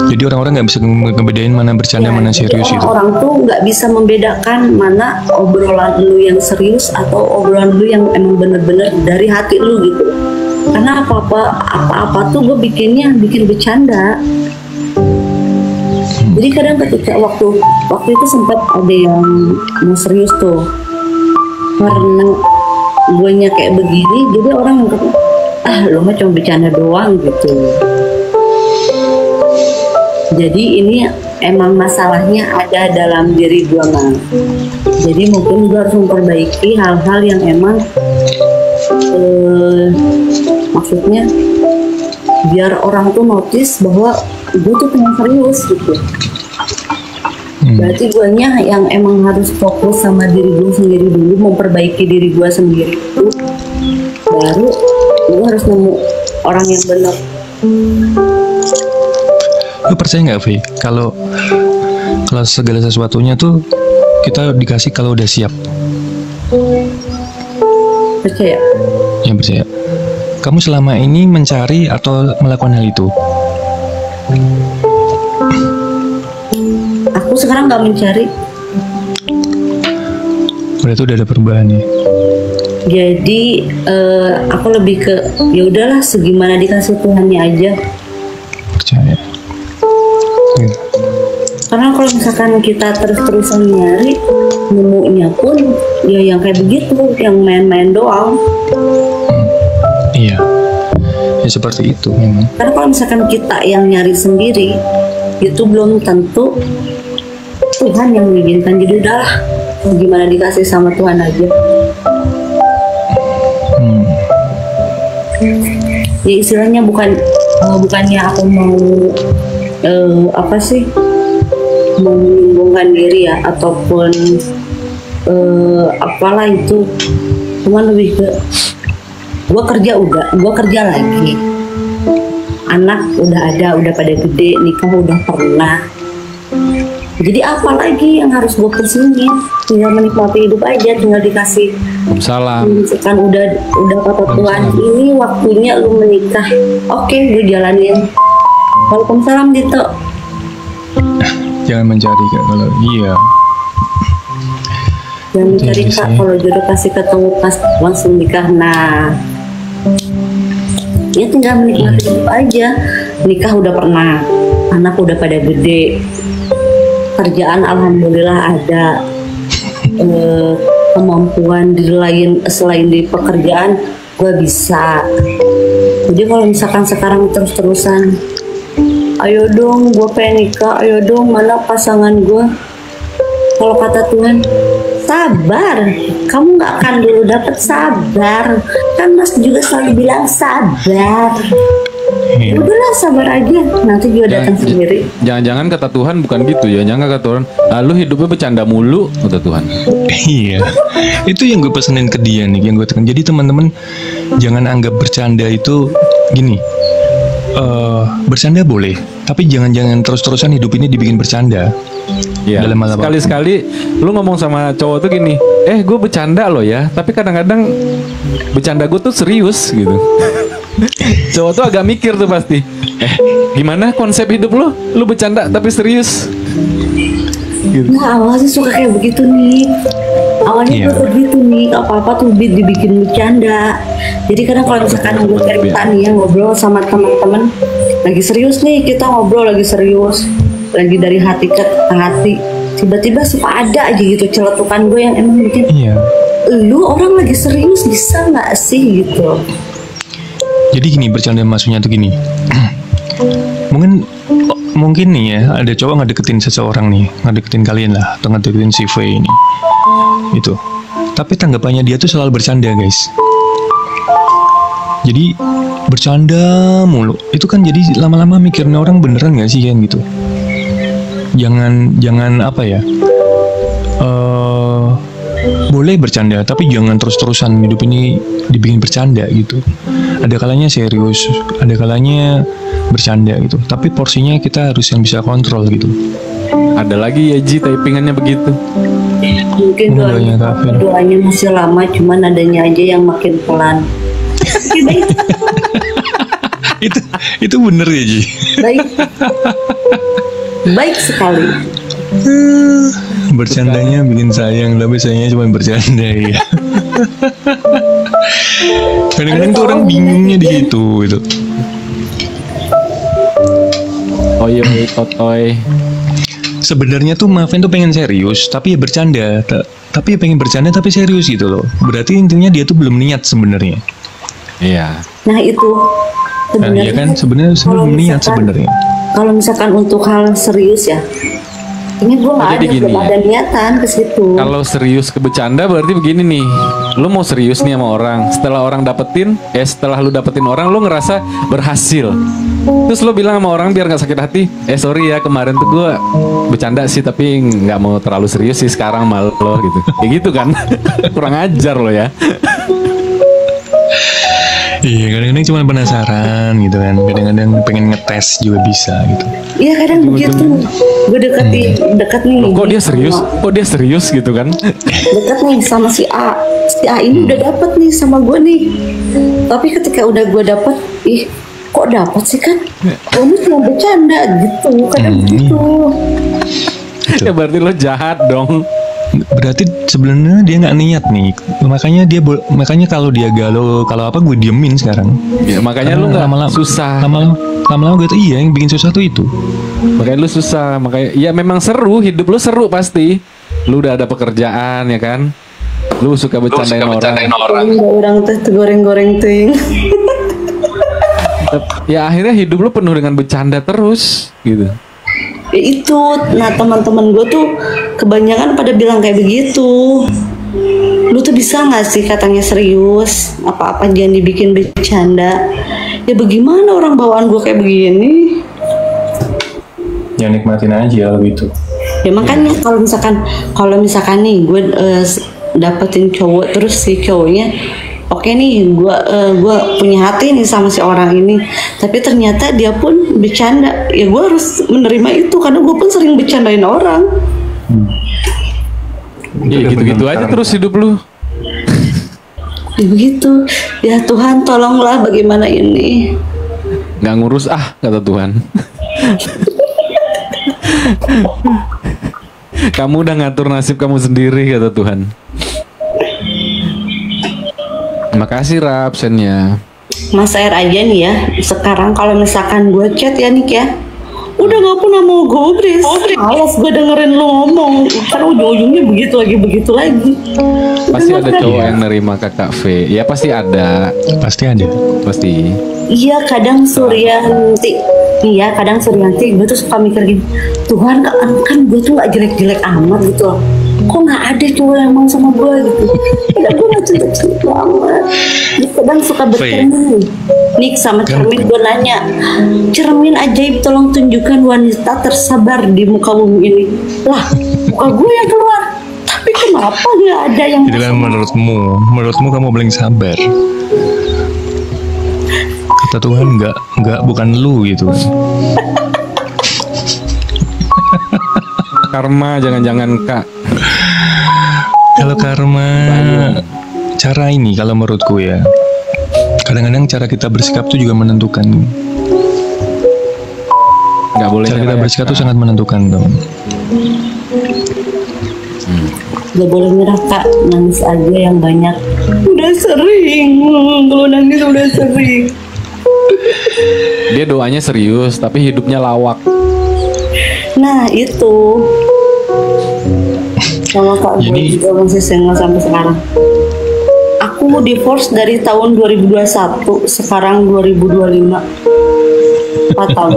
Jadi orang-orang nggak bisa ngebedain mana bercanda mana Jadi serius itu. orang tuh nggak bisa membedakan mana obrolan lu yang serius atau obrolan lu yang emang bener-bener dari hati lu gitu. Karena apa-apa tuh gue bikin bercanda. Jadi kadang ketika waktu itu sempat ada yang mau serius tuh, karena guenya kayak begini, jadi orang lo mah cuma bercanda doang gitu. Jadi ini emang masalahnya ada dalam diri gue mah. Jadi mungkin gue harus memperbaiki hal-hal yang emang maksudnya biar orang tuh notice bahwa gue tuh pengen serius gitu. Berarti guanya yang emang harus fokus sama diri gue sendiri dulu, memperbaiki diri gue sendiri dulu, baru gue harus nemu orang yang benar. Lu percaya nggak, Vi? Kalau segala sesuatunya tuh kita dikasih kalau udah siap. Percaya? Ya percaya. Kamu selama ini mencari atau melakukan hal itu? Aku sekarang nggak mencari. Berarti udah ada perubahan ya. Jadi aku lebih ke ya udahlah segimana dikasih Tuhannya aja. Percaya. Ya. Karena kalau misalkan kita terus-terusan nyari, nemunya pun ya yang kayak begitu, yang main-main doang. Iya. Ya seperti itu memang. Karena kalau misalkan kita yang nyari sendiri, itu belum tentu Tuhan yang mengizinkan. Jadi udahlah, gimana dikasih sama Tuhan aja. Ya istilahnya bukannya aku mau mau menyembuhkan diri ya, ataupun apalah itu, cuman lebih ke gue kerja lagi, anak udah ada, udah pada gede, nikah udah pernah, jadi apa lagi yang harus gue persingin? Tinggal menikmati hidup aja, tinggal dikasih salam. misalkan udah kata Tuhan ini waktunya lu menikah, oke gue jalanin. Waalaikumsalam Dito. Jangan mencari Kak, kalau iya. Jangan mencari Jadi Kak, sih. kalau jodoh kasih ketemu pas langsung nikah. Nah, ya tinggal menikmati hidup aja. Nikah udah pernah, anak udah pada gede, kerjaan alhamdulillah ada, kemampuan di lain selain di pekerjaan gue bisa. Jadi kalau misalkan sekarang terus-terusan, ayo dong gue pengen nikah, ayo dong mana pasangan gue, kalau kata Tuhan sabar, kamu nggak akan dulu dapet, sabar, kan Mas juga selalu bilang sabar. Iya. Udahlah sabar aja, nanti juga datang sendiri. Jangan-jangan kata Tuhan bukan gitu ya. Jangan kata Tuhan, lu hidupnya bercanda mulu, kata Tuhan. Iya, itu yang gue pesenin ke dia nih, yang gue tekan. Jadi teman-teman jangan anggap bercanda itu gini. Bercanda boleh, tapi jangan terus-terusan hidup ini dibikin bercanda. Iya. Dalam hal apapun. Sekali-sekali lu ngomong sama cowok tuh gini, gue bercanda loh ya, tapi kadang-kadang bercanda gue tuh serius gitu. Cowok tuh agak mikir tuh pasti. Gimana konsep hidup lu? Lu bercanda tapi serius. Gitu. Nah awalnya suka kayak begitu nih. Awalnya Iya. gue begitu nih, apa-apa tuh dibikin bercanda. Jadi kadang kalau misalkan gue cerita nih ya, ngobrol sama teman-teman, lagi serius nih, kita ngobrol lagi serius, lagi dari hati ke hati, tiba-tiba suka ada aja gitu celetukan gue yang emang bikin, Iya. lu orang lagi serius bisa nggak sih gitu. Jadi gini, bercanda maksudnya tuh gini. Mungkin nih ya, ada cowok ngedeketin seseorang nih, ngedeketin kalian lah, atau ngedeketin si V ini. Itu. Tapi tanggapannya dia tuh selalu bercanda, guys. Jadi bercanda mulu. Itu kan jadi lama-lama mikirnya orang beneran gak sih kan gitu. Jangan apa ya? Boleh bercanda, tapi jangan terus-terusan hidup ini dibikin bercanda gitu. Ada kalanya serius, ada kalanya bercanda gitu. Tapi porsinya kita harus yang bisa kontrol gitu. Ada lagi ya Ji, typingannya begitu. Mungkin Doanya Kak Fir. doanya masih lama, cuman adanya aja yang makin pelan. Oke, baik. itu bener ya Ji. Baik. Baik sekali. Bercandanya bikin sayang, tapi sayangnya cuma bercanda ya. Kadang-kadang tuh orang bingungnya di situ gitu. Oyo totoy. Sebenarnya tuh Maven tuh pengen serius, tapi ya bercanda. Tapi ya pengen bercanda tapi serius gitu loh. Berarti intinya dia tuh belum niat sebenarnya. Iya. Nah itu Nah, iya kan sebenarnya belum niat sebenarnya. Kalau misalkan untuk hal serius ya, ini gue nggak Jadi gini belum ya. ada niatan ke situ. Kalau serius ke bercanda berarti begini nih. Lu mau serius nih sama orang. Setelah orang dapetin, setelah lu dapetin orang, lu ngerasa berhasil. Terus lu bilang sama orang biar nggak sakit hati, sorry ya kemarin tuh gue bercanda sih tapi nggak mau terlalu serius sih sekarang malu lo gitu. Kayak gitu kan. Kurang ajar lo ya. Iya, kadang-kadang cuma penasaran gitu kan. Kadang-kadang pengen ngetes juga bisa gitu. Iya kadang begitu. Gue dekat nih. Loh, kok dia serius? Kok dia serius gitu kan? Dekat nih sama si A. Si A ini udah dapet nih sama gue nih. Tapi ketika udah gue dapet, kok dapet sih kan? Gue cuma bercanda gitu. Kadang begitu. Ya berarti lo jahat dong. Berarti sebenarnya dia nggak niat nih. Makanya kalau dia galau, kalau apa gue diemin sekarang. Ya, makanya lu nggak susah. Lama-lama gue tuh yang bikin susah tuh itu. Makanya lu susah. Makanya ya memang seru, hidup lu seru pasti. Lu udah ada pekerjaan ya kan. Lu suka bercandain orang. Orang teh goreng-goreng ting. Ya akhirnya hidup lu penuh dengan bercanda terus gitu. Ya itu, nah teman-teman gue tuh kebanyakan pada bilang kayak begitu. Lu tuh bisa nggak sih katanya serius, apa-apa jangan dibikin bercanda. Ya bagaimana orang bawaan gue kayak begini? Ya nikmatin aja gitu. Ya makanya kalau misalkan nih gue dapetin cowok terus si cowoknya oke nih, gue punya hati nih sama si orang ini, tapi ternyata dia pun bercanda, ya gue harus menerima itu karena gue pun sering bercandain orang. Ya gitu-gitu aja terus hidup lu. Ya begitu, ya Tuhan tolonglah bagaimana ini. Nggak ngurus kata Tuhan. Kamu udah ngatur nasib kamu sendiri kata Tuhan. Makasih Rap absennya. Mas Air aja nih ya. Sekarang kalau misalkan gue chat ya Nik ya, udah gak pernah mau gobres. Males gue dengerin lu ngomong. Karena ujung-ujungnya begitu lagi. Pasti ada cowok yang nerima kakak V. Ya pasti ada. Pasti ada. Pasti. Iya kadang Suryanti. Iya kadang Suryanti gue tuh suka mikir gini, Tuhan kan gue tuh gak jelek-jelek amat gitu loh. Kok nggak ada cowok yang mau sama gue gitu? Kadang gue nggak cinta-cinta banget. Dia kadang suka bercermin. Nik sama cermin gue nanya, cermin ajaib tolong tunjukkan wanita tersabar di muka bumi ini. Lah, muka gue yang keluar. Tapi kenapa nggak ada yang? Itu kan menurutmu kamu paling sabar. Kata Tuhan nggak bukan lu gitu. Karma jangan-jangan Kak. Kalau karma, cara ini kalau menurutku ya, kadang-kadang cara kita bersikap tuh juga menentukan. Nggak boleh. Cara kita bersikap tuh sangat menentukan dong. Gak boleh nyerah Kak, nangis aja yang banyak. Udah sering, kalau nangis udah sering. Dia doanya serius, tapi hidupnya lawak. Nah itu. Sama Kak gue juga masih single sampai sekarang. Aku divorce dari tahun 2021, sekarang 2025. 4 tahun.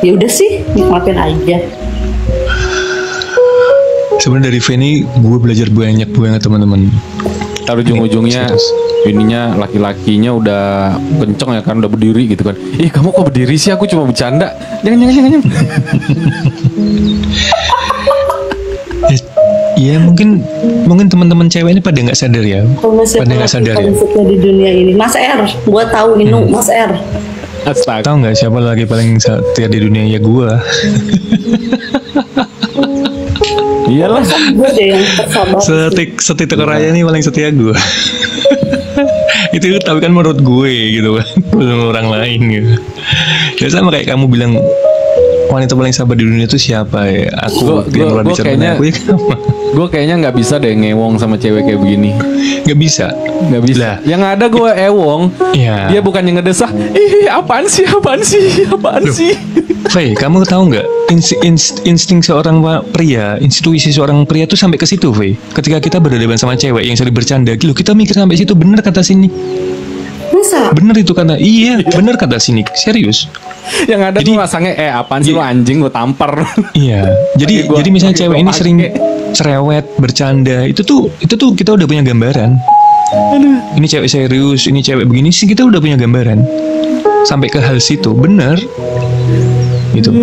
Ya udah sih, nikmatin aja. Sebenarnya dari Feni gue belajar banyak teman-teman. Taruh ujung-ujungnya ininya laki-lakinya udah kenceng ya kan, udah berdiri gitu kan. Kamu kok berdiri sih, aku cuma bercanda. Jangan. Ya mungkin teman-teman cewek ini pada nggak sadar ya. Pada nggak sadar ya. Di dunia ini, Mas R, gua tahu Inu, Mas R. Astaga. Tahu nggak siapa lagi paling setia di dunia ya gua. Iyalah. Gue deh yang tersabar. Setitik raya nih paling setia gua. Itu tapi kan menurut gue gitu kan, belum orang lain gitu. Ya sama kayak kamu bilang wanita paling sabar di dunia itu siapa ya? Aku yang luar bicara kayaknya, aku ya kamu. Gue kayaknya nggak bisa deh ngewong sama cewek kayak begini. Nggak bisa. Nggak bisa. Lah. Yang ada gue ewong. Iya. Dia bukannya ngedesah. Apaan sih? Faye, kamu tahu nggak insting seorang pria, intuisi seorang pria tuh sampai ke situ, Faye. Ketika kita berhadapan sama cewek yang sering bercanda, gitu, kita mikir sampai situ, bener kata sini. Masa? Bener itu kata, iya, bener kata sini, serius. Yang ada Jadi- tuh rasanya apaan sih lu anjing, lu tampar. Iya, jadi Gua- jadi misalnya gua cewek ini pakai. sering cerewet, bercanda, itu tuh kita udah punya gambaran. Ini cewek serius, ini cewek begini sih kita udah punya gambaran. Sampai ke hal situ, bener. Gitu.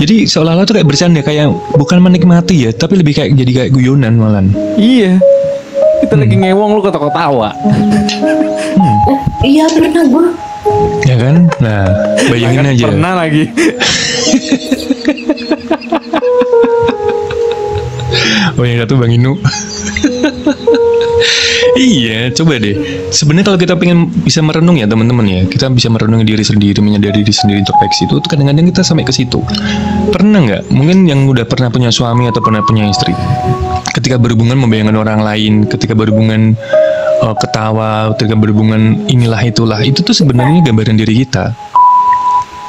Jadi seolah-olah tuh kayak bercanda, kayak bukan menikmati ya, tapi lebih kayak jadi kayak guyonan malan. Iya. Kita lagi ngewong lu ketawa-ketawa. Iya pernah gue. Ya kan? Nah, bayangin aja. Pernah lagi. Oh yang satu Bang Inu. Iya, coba deh. Sebenarnya kalau kita pengen bisa merenung ya teman-teman ya, kita bisa merenungi diri sendiri, menyadari diri sendiri, introspeksi itu kadang-kadang kita sampai ke situ. Pernah nggak? Mungkin yang udah pernah punya suami atau pernah punya istri, ketika berhubungan membayangkan orang lain, ketika berhubungan ketawa, ketika berhubungan inilah itulah, itu tuh sebenarnya gambaran diri kita.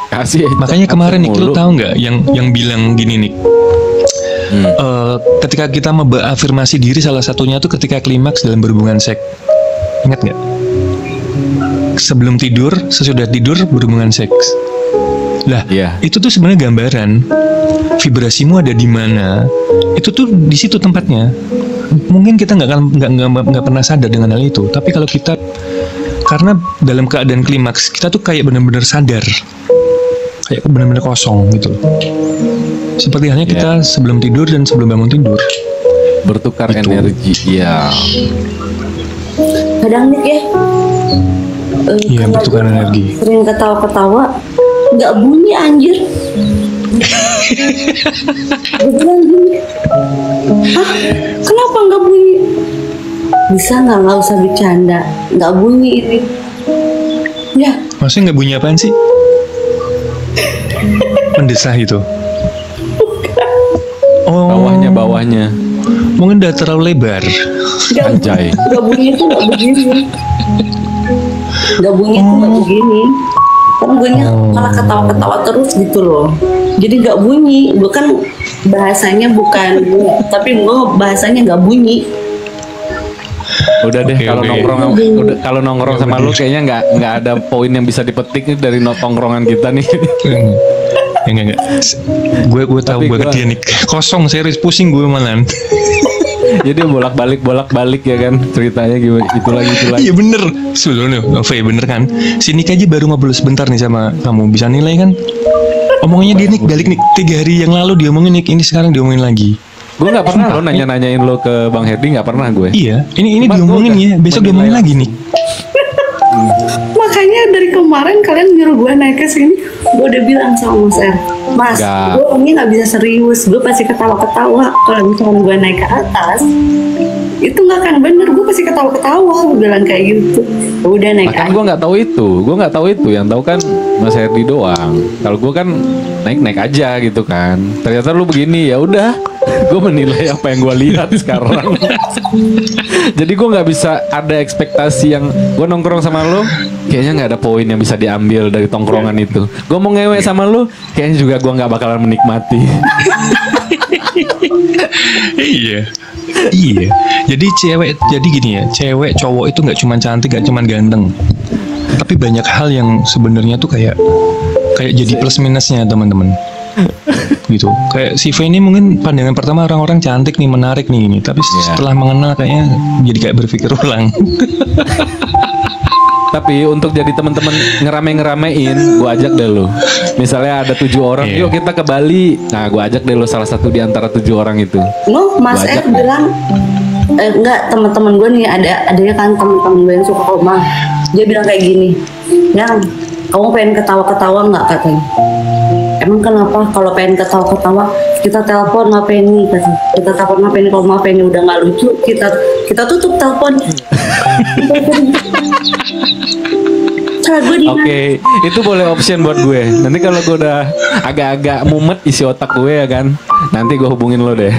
Kasih. Makanya kemarin nih, lu tahu nggak yang bilang gini nih? Ketika kita mengafirmasi diri, salah satunya tuh ketika klimaks dalam berhubungan seks. Ingat nggak? Sebelum tidur, sesudah tidur berhubungan seks. Lah, Iya. itu tuh sebenarnya gambaran vibrasimu ada di mana. Itu tuh di situ tempatnya. Mungkin kita nggak pernah sadar dengan hal itu. Tapi kalau kita, karena dalam keadaan klimaks kita tuh kayak benar-benar sadar, kayak benar-benar kosong gitu loh. Seperti halnya kita sebelum tidur dan sebelum bangun tidur. Bertukar Itu. energi. Iya. Kadang nih ya. Iya, karena bertukar gua energi. Sering ketawa-ketawa, nggak bunyi anjir. Gue bilang gini, hah? Kenapa nggak bunyi? Bisa nggak usah bercanda, nggak bunyi ini. Ya, Maksudnya nggak bunyi apaan sih? Mendesah itu. Oh, Bawahnya. mungkin udah terlalu lebar. Anjay. nggak bunyi itu nggak begini. Nggak bunyi itu nggak begini. Kan gue malah ketawa-ketawa terus gitu loh. Jadi nggak bunyi, bukan bahasanya bukan, tapi gue bahasanya nggak bunyi. Udah deh, Oke, kalau oke. nongkrong sama lu kayaknya nggak ada poin yang bisa dipetik nih dari tongkrongan kita nih. Enggak. Gue tahu Tapi banget gua- dia nih. Kosong, serius pusing gue malan. Jadi bolak-balik ya kan ceritanya gimana itu lagi. Iya bener. Sudah Faye bener kan. Si Nick aja baru ngobrol sebentar nih sama kamu. Bisa nilai kan? Omongannya dia Nick balik Nick 3 hari yang lalu diomongin Nick, ini sekarang diomongin lagi. Gue nggak pernah lo nanya-nanyain lo ke Bang Herdi, nggak pernah gue. Iya, ini Cuma diomongin gua ya. udah Besok menilai diomongin lagi nih. Makanya dari kemarin kalian nyuruh gue naik ke sini, gue udah bilang sama Mas R, Mas, Nggak. gue ini nggak bisa serius, gue pasti ketawa-ketawa. Kalau misalnya gue naik ke atas, itu nggak akan bener, gue pasti ketawa-ketawa. Gue bilang kayak gitu. Udah naik Kan aja. gue nggak tahu itu, yang tahu kan Mas Herdi doang. Kalau gue kan naik aja gitu kan. Ternyata lu begini, ya udah. Gue menilai apa yang gue lihat sekarang. Jadi gue nggak bisa ada ekspektasi yang gue nongkrong sama lu, kayaknya nggak ada poin yang bisa diambil dari tongkrongan itu. Gue mau ngewe sama lu, kayaknya juga gue nggak bakalan menikmati. Iya. Jadi gini ya, cewek cowok itu nggak cuma cantik, nggak cuma ganteng, tapi banyak hal yang sebenarnya tuh kayak jadi plus minusnya teman-teman. Gitu. Kayak si V ini mungkin pandangan pertama orang-orang cantik nih, menarik nih ini, tapi setelah mengenal kayaknya jadi kayak berpikir ulang. Tapi untuk jadi teman-teman ngeramein, gue ajak deh lo. Misalnya ada 7 orang, Iya. yuk kita ke Bali. Nah, gue ajak deh lo salah satu di antara 7 orang itu. Mas Gua ajak R bilang, enggak, teman-teman gue nih adanya kan teman-teman gue yang suka koma. Dia bilang kayak gini, yang kamu pengen ketawa-ketawa nggak katanya? emang kenapa kalau pengen ketawa-ketawa kita telepon ngapain nih, kita telepon ngapain, kalau ngapain udah nggak lucu kita tutup telepon. Oke, itu boleh option buat gue. Nanti kalau gue udah agak-agak mumet isi otak gue ya kan, nanti gue hubungin lo deh.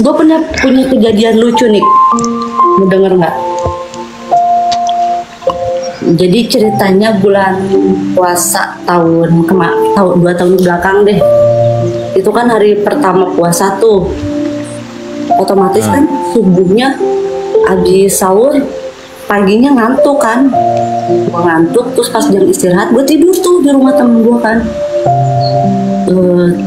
Gue pernah punya kejadian lucu nih, mau denger nggak? Jadi ceritanya bulan puasa tahun 2 tahun belakang deh. Itu kan hari pertama puasa tuh, otomatis kan subuhnya habis sahur, paginya ngantuk kan. Gue ngantuk, terus pas jam istirahat gue tidur tuh di rumah temen gue kan.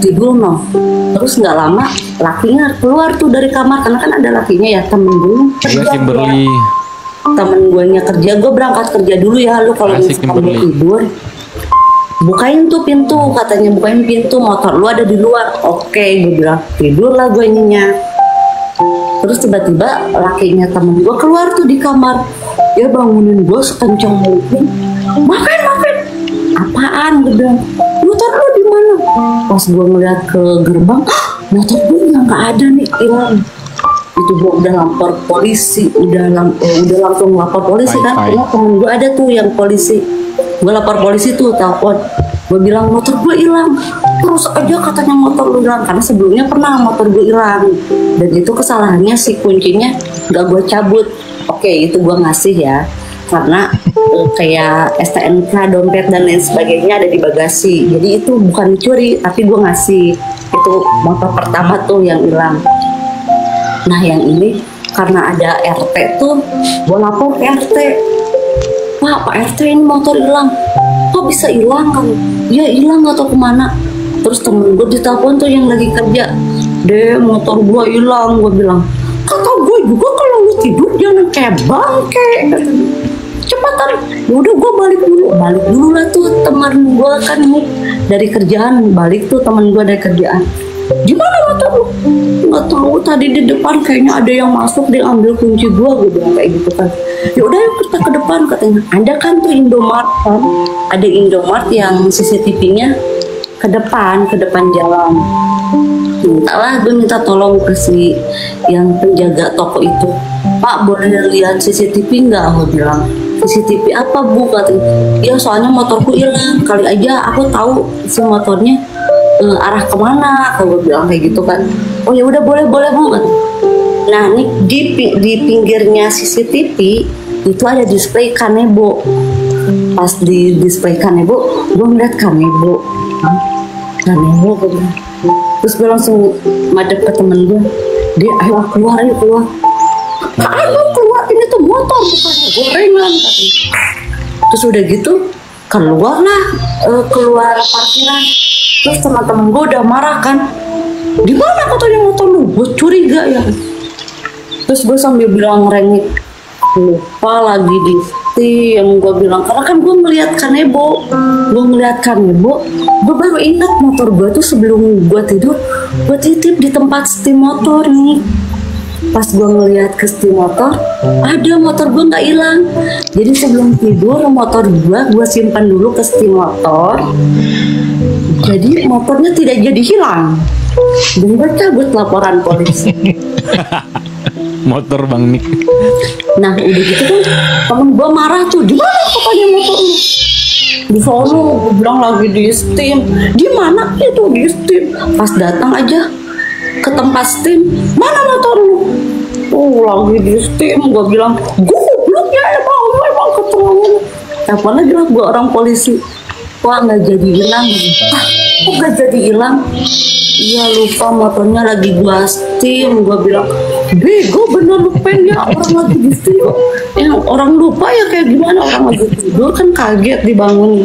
Tidur no, terus nggak lama lakinya keluar tuh dari kamar, karena kan ada lakinya ya, temen gue Iya, Kimberly. temen gue nya kerja, gue berangkat kerja dulu ya, lu kalau misalkan mau tidur bukain tuh pintu, katanya bukain pintu, motor lu ada di luar. Oke, gue bilang tidur lah gue ininya. Terus tiba-tiba lakinya temen gue keluar tuh di kamar, dia bangunin gue sekencang mungkin, maafin apaan, gue bilang motor lu di mana? Pas gue ngeliat ke gerbang, motor gue nggak ada nih, hilang. Itu gue udah lapor polisi, udah langsung lapor polisi kan, karena temen gue ada tuh yang polisi. Gue lapor polisi tuh, telepon, gue bilang motor gue hilang. Terus aja katanya motor lu hilang, karena sebelumnya pernah motor gue hilang, dan itu kesalahannya si kuncinya nggak gue cabut. Oke, itu gue ngasih ya, karena kayak STNK, dompet dan lain sebagainya ada di bagasi, jadi itu bukan dicuri, tapi gue ngasih. Itu motor pertama tuh yang hilang. Nah yang ini karena ada RT tuh, gue lapor ke RT, Pak RT ini motor hilang. Kok bisa hilang kan? Ya hilang, gak tau kemana. Terus temen gue ditelepon tuh yang lagi kerja, deh motor gue hilang. Gue bilang, kata gue juga kalau lu tidur jangan kayak bangke, cepatan. Udah gue balik dulu lah tuh. Teman gue kan dari kerjaan balik tuh, teman gue dari kerjaan, gimana motor lu? Nggak tahu, tadi di depan kayaknya ada yang masuk, dia ambil kunci gue bilang kayak gitu kan. Ya udah yuk kita ke depan, katanya. Ada kan tuh Indomart kan, ada Indomart yang CCTV-nya ke depan jalan. Mintalah, gue minta tolong ke si yang penjaga toko itu, Pak boleh lihat CCTV nggak? Gue bilang, CCTV apa Bu? Katanya, ya soalnya motorku hilang, kali aja aku tahu si motornya arah kemana. Kalau gue bilang kayak gitu kan. Oh ya udah boleh Bu. Nah nih di pinggirnya CCTV itu ada display Kanebo. Pas di display Kanebo, gue ngeliat Kanebo, gue bilang. Terus gue langsung madep ke temen gue, dia ayo keluar. Ayo keluar, ini tuh motor bukan gorengan, katanya. Terus udah gitu keluar parkiran. Terus teman-teman gue udah marah kan, di mana katanya motor lu? Gue curiga ya. Terus gue sambil bilang rengek, lupa lagi di yang gue bilang, karena kan gue ngeliat Kanebo, gue baru ingat motor gue tuh sebelum gue tidur, gue titip di tempat steam motor nih. Pas gue ngeliat ke steam motor, ada motor gue nggak hilang. Jadi sebelum tidur motor gue simpan dulu ke steam motor. Jadi motornya tidak jadi hilang. Dan gue cabut laporan polisi. Motor Bang Nick. Nah udah gitu kan temen gue marah tuh, di mana katanya motor lu? Di sono, gue bilang lagi di steam. Di mana? Itu di steam. Pas datang aja ke tempat steam, mana motor lu? Oh lagi di steam. Gue bilang, goblok ya emang ketemu. Telepon lagi lah gue orang polisi. Wah nggak jadi hilang. Kok nggak jadi hilang? Iya lupa, motornya lagi gua steam. Gua bilang, bego bener lupainnya, orang lagi di steam. Orang lupa ya kayak gimana, orang lagi tidur kan kaget dibangun.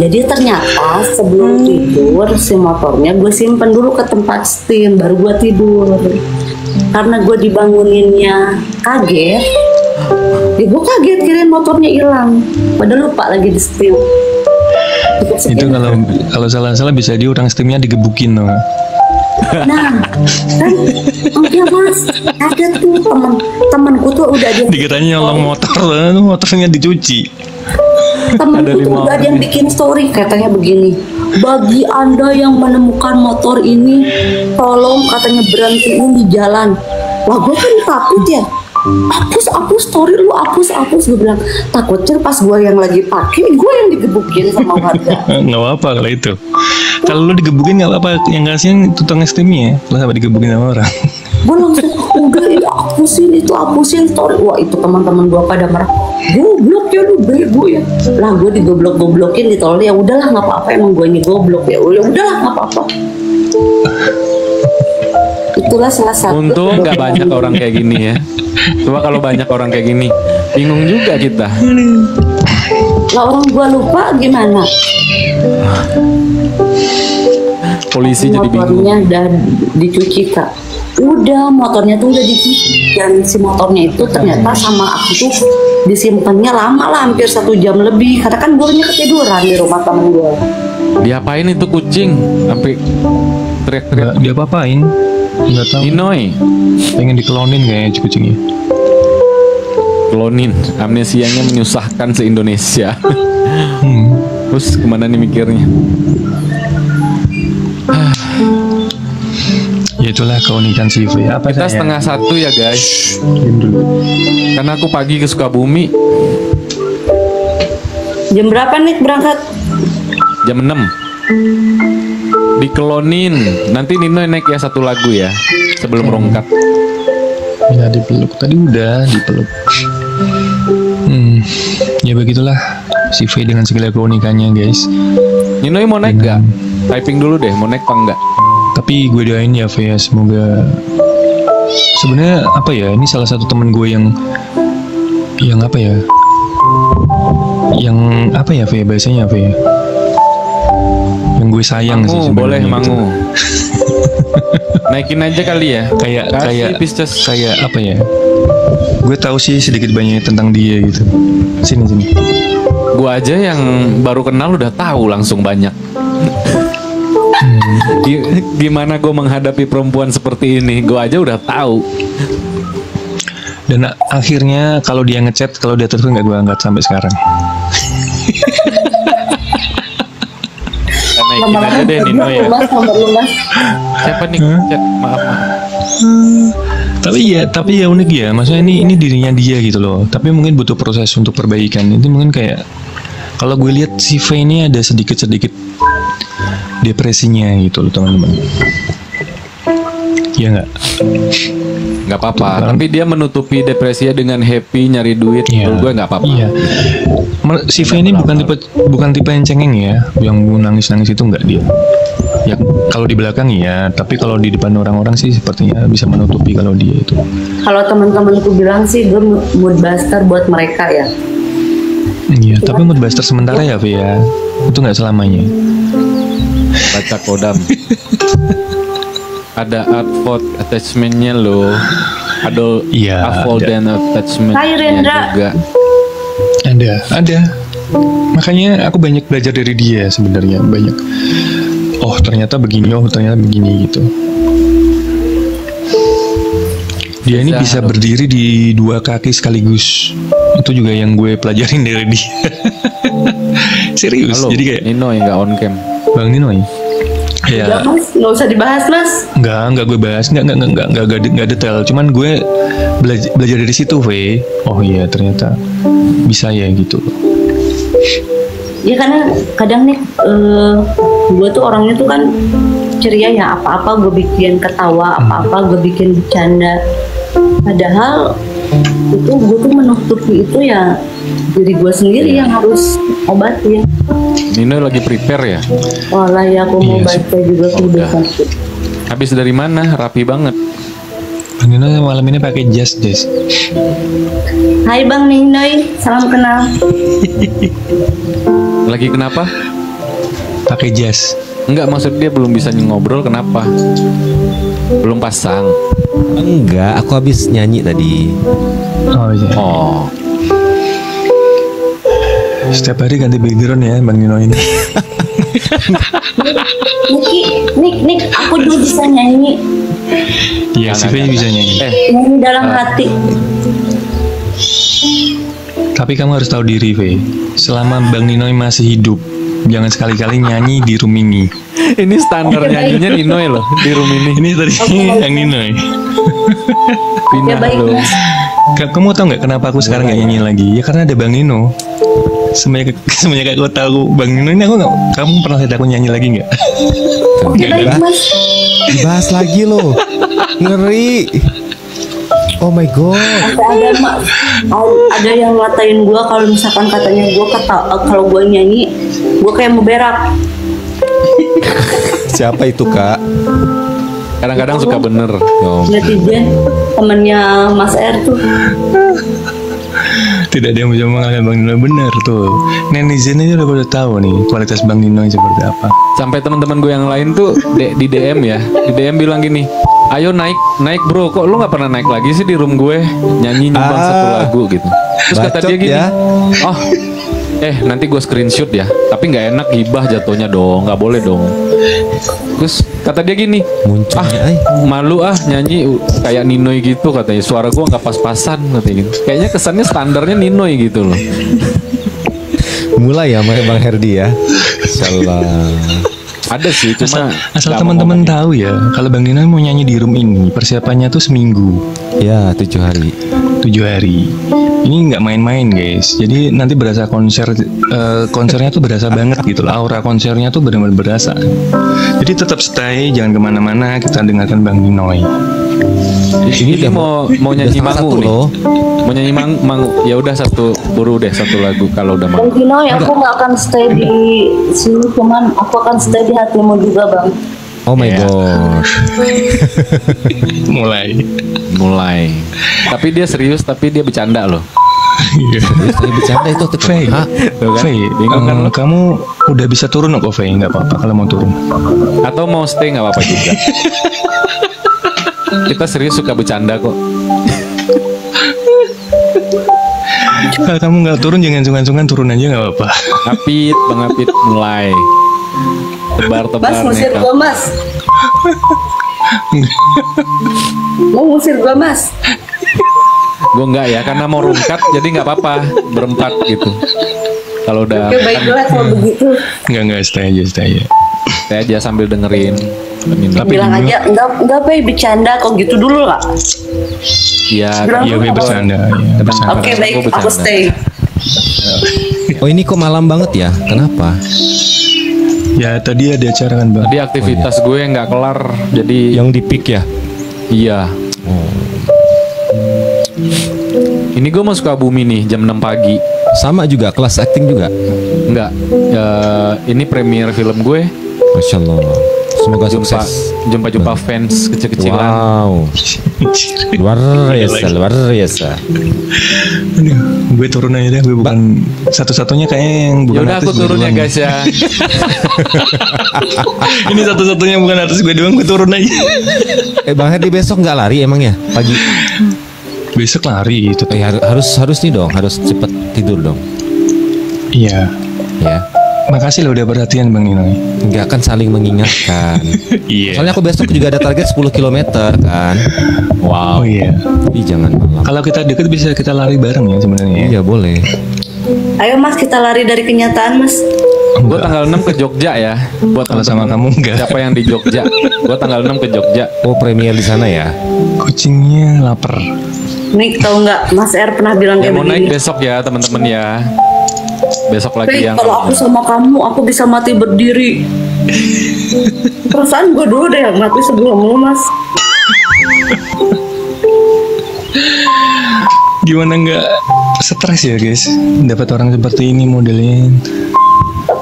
Jadi ternyata sebelum tidur si motornya gue simpen dulu ke tempat steam, baru gue tidur. Karena gue dibanguninnya kaget, ya gue kaget kirain motornya hilang, padahal lupa lagi di steam. Itu kalau salah bisa dia orang steamnya digebukin tuh. Nah kan ya mas, ada tuh temanku tuh udah dia dikiranya nyolong motornya dicuci. Temenku tuh lima udah ada yang orang. bikin story katanya begini. Bagi Anda yang menemukan motor ini, tolong katanya berhentiin di jalan. Wah, gue kan takut ya. Hapus story lu, hapus. Gue bilang takutnya pas gue yang lagi pakai, gue yang digebukin sama warga. Nggak apa-apa kalau itu. Kalau lu digebukin nggak apa-apa. Yang kasihan tukang es krimnya, lu sampai digebukin sama orang. Gue langsung udah ini hapusin story. Wah, itu teman-teman gue pada marah. Goblok ya lu, bego ya. Lah gue digoblok-goblokin gitu. Ya udahlah nggak apa-apa, emang gue ini goblok ya. Udahlah nggak apa-apa. Itulah salah satu. Untung nggak banyak orang kayak gini ya. Coba kalau banyak orang kayak gini, bingung juga kita. Lah orang gue lupa gimana? Polisi jadi bingung. Motornya udah dicuci kak. Udah motornya tuh udah dicuci, dan si motornya itu ternyata sama aku tuh disimpannya lama lah, hampir 1 jam lebih. Karena kan gue ketiduran di rumah temen gue. Diapain itu kucing sampai teriak-teriak? Dia apa-apain? Nggak tahu. Ninoy, Pengen dikelonin kayaknya kucingnya. klonin, amnesianya menyusahkan se-Indonesia. Hmm. Terus kemana nih mikirnya? Ya itulah keunikan CV. Apa Kita saya? 1:30 ya guys, Diam dulu. karena aku pagi ke Sukabumi Jam berapa nih berangkat? jam 6. Dikelonin. Nanti Nino naik ya 1 lagu ya sebelum rongkat. Ya dipeluk tadi udah dipeluk. Ya begitulah CV dengan segala keunikannya guys. Nino mau naik gak? Typing dulu deh, mau naik apa enggak? Tapi gue doain ya V ya, semoga. Sebenarnya apa ya, ini salah satu temen gue yang apa ya, yang apa ya V, bahasanya V ya, yang gue sayang sih Mangu, sebenarnya boleh gitu. mangu. Naikin aja kali ya. Kayak Pisces. kayak apa ya, gue tahu sih sedikit banyak tentang dia gitu. Sini Gua aja yang baru kenal udah tahu langsung banyak. Gimana gue menghadapi perempuan seperti ini? Gue aja udah tahu. Dan akhirnya kalau dia ngechat, kalau dia telepon nggak gue angkat sampai sekarang. Kita naikin aja deh Nino ya. Nomor lu mas. Siapa nih chat? Maaf. Tapi ya unik ya, maksudnya ini dirinya dia gitu loh. Tapi mungkin butuh proses untuk perbaikan. Itu mungkin kayak kalau gue lihat si V ini ada sedikit depresinya gitu loh teman-teman. Ya nggak? Nggak apa-apa. Tapi dia menutupi depresinya dengan happy nyari duit. Iya. Menurut gue nggak apa-apa. Iya. Si V ini bukan tipe yang cengeng ya, yang nangis itu nggak dia. Ya kalau di belakang ya, tapi kalau di depan orang-orang sih sepertinya bisa menutupi kalau dia itu. Kalau teman-temanku bilang sih gue mood buster buat mereka ya. Iya, tapi mood buster sementara ya V ya. Itu nggak selamanya. Baca kodam. Ada artfold attachmentnya loh. Iya, Avoidant attachment Hai, Rendra. juga. Ada. Makanya aku banyak belajar dari dia sebenarnya, banyak. Oh ternyata begini gitu. Dia ini bisa berdiri di 2 kaki sekaligus. Itu juga yang gue pelajarin dari dia. Serius. Halo, Jadi kayak Nino yang nggak on cam. Bang Nino ya. Ya mas, nggak usah dibahas mas. Enggak gue bahas, enggak detail. Cuman gue belajar dari situ, V. Oh iya, ternyata bisa ya gitu. Ya karena kadang nih gue tuh orangnya tuh kan ceria ya, apa-apa gue bikin ketawa, apa-apa gue bikin bercanda. Padahal itu gue tuh menutupi itu ya diri gue sendiri yang harus obatin. Nino lagi prepare ya. Walah ya aku mau Iya, baca juga kehidupan. Habis dari mana? Rapi banget. Bang Nino malam ini pakai jas. Hai Bang Ninoy, salam kenal. Lagi kenapa? Pakai jas. Enggak, maksud dia belum bisa ngobrol kenapa? Belum pasang. Enggak, aku habis nyanyi tadi. Oh iya. Oh, Setiap hari ganti background ya Bang Nino ini. Nik, aku dulu bisa nyanyi. Iya, si V bisa nyanyi. Nyanyi dalam hati. Tapi kamu harus tahu diri, Ve. Selama Bang Ninoy masih hidup, jangan sekali-kali nyanyi di room ini. Ini standar nyanyinya Ninoy loh di room ini. Ini tadi yang Ninoy. Ya Pindah baik lo. Mas. Kamu tahu nggak kenapa aku sekarang nggak nyanyi lagi? Ya karena ada Bang Nino. Semenjak aku tahu Bang Nino ini, kamu pernah lihat aku nyanyi lagi nggak? Ya baik Mas. Dibahas lagi loh. Ngeri. Oh my god. Sampai ada yang ngatain gue kalau misalkan katanya gue kalau gue nyanyi gue kayak mau berak. Siapa itu, Kak? Kadang-kadang suka bener. Yo. Netizen temennya Mas R tuh. Tidak ada yang bisa mengalahkan Bang Nino, benar tuh. Netizen aja udah pada tahu nih kualitas Bang Nino seperti apa. Sampai teman-teman gue yang lain tuh di DM ya, di DM bilang gini, ayo naik bro, kok lu nggak pernah naik lagi sih di room gue nyanyi nyumbang satu lagu gitu. Terus kata Bacot dia gini, ya. oh nanti gue screenshot ya, tapi nggak enak gibah jatuhnya dong, nggak boleh dong. Terus kata dia gini, Munculnya, malu nyanyi kayak Ninoy gitu katanya, suara gue nggak pas-pasan katanya gitu. Kayaknya kesannya standarnya Ninoy gitu loh. mulai ya Bang Herdi ya. Insyaallah. Ada sih, cuma Asal nggak mau teman-teman ngomongin. tahu ya, kalau Bang Nino mau nyanyi di room ini, persiapannya tuh seminggu, Ya, 7 hari. 7 hari. Ini nggak main-main guys. Jadi nanti berasa konsernya tuh berasa banget gitu loh. Aura konsernya tuh benar-benar berasa. Jadi tetap stay, jangan kemana-mana. Kita dengarkan Bang Ninoy. Ini dia mau nyanyi salah mangu satu nih. loh. Mau nyanyi mangu. Ya udah buru deh satu lagu kalau udah Bang mangu. Dino, aku nggak akan stay di sini, cuman aku akan stay di hatimu juga Bang. Oh my Ya. god. Mulai. Tapi dia serius, tapi dia bercanda loh. Saya bercanda itu tuh. Faye, Hah? Tuh kan? Faye, Bingung kan lo? kamu udah bisa turun kok Faye, nggak apa-apa kalau mau turun. Atau mau stay nggak apa-apa juga. Kita serius suka bercanda kok. Kalau kamu nggak turun, jangan sungkan-sungkan turun aja nggak apa-apa. Bang Apit mulai. Tebar-tebar Mas ngusir nih, gua Mas. Mau ngusir gua Mas. Gue enggak ya, karena mau rungkat jadi nggak apa-apa berempat gitu. Kalau udah Oke baiklah kalau begitu. Nggak, stay aja. saya aja sambil dengerin. Tapi Bilang dulu- aja enggak Bay bercanda kok gitu dulu lah. Iya, Bilang Iya, dulu Faye nggak bercanda. Kadang- Ya, bercanda. Oke Aku baik, aku bercanda. stay. Oh ini kok malam banget ya? Kenapa? Ya tadi ada acara kan Bang. tadi aktivitas gue nggak kelar, jadi Yang di pick ya? iya. Ini gue mau Sukabumi nih jam 6 pagi. Sama juga kelas acting juga. Enggak, ini premier film gue. Masya Allah. Semoga Jumpa sukses. fans kecil-kecilan. Wow. Luar biasa. Aduh, gue turun aja deh. Gue bukan satu-satunya kayaknya yang Ya bukan udah aku artis gue turun ya doang. guys ya. Ini satu-satunya bukan artis gue doang. Gue turun aja. Bang Herdi besok nggak lari emang ya? Pagi. Besok lari itu. Harus nih dong, harus cepet tidur dong. Iya. Ya. Makasih lo udah perhatian Bang Nino. Nggak kan saling mengingatkan. Iya. Soalnya aku besok juga ada target 10 km kan. Oh Wow. iya. Ih jangan malam. Kalau kita deket bisa kita lari bareng ya sebenarnya. Iya boleh. Ayo Mas kita lari dari kenyataan Mas. Gue tanggal 6 ke Jogja ya. Buat Kalau sama temen-temen kamu enggak. siapa yang di Jogja? Gue tanggal 6 ke Jogja. Oh premier di sana ya? Kucingnya lapar. Nih tahu nggak Mas R pernah bilang Yang kayak mau naik begini. besok ya teman-teman ya. Besok lagi Baik, yang kalau aku sama kamu, aku bisa mati berdiri. Perasaan gue dulu deh yang mati sebelum lu Mas. Gimana nggak stres ya guys? Dapat orang seperti ini modelnya.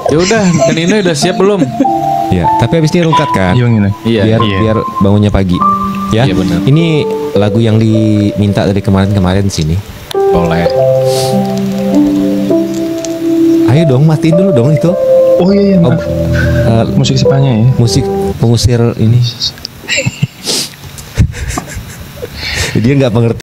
Ya udah, Nino udah siap belum? Iya. Tapi habis ini rungkat kan? Iya Nino. Iya. Biar bangunnya pagi. Ya. Iya, benar. Ini lagu yang diminta dari kemarin sini. Boleh. Ayo dong matiin dulu dong itu. Oh iya Oh, maaf. Musik Spanya ya. musik pengusir ini. Dia nggak mengerti.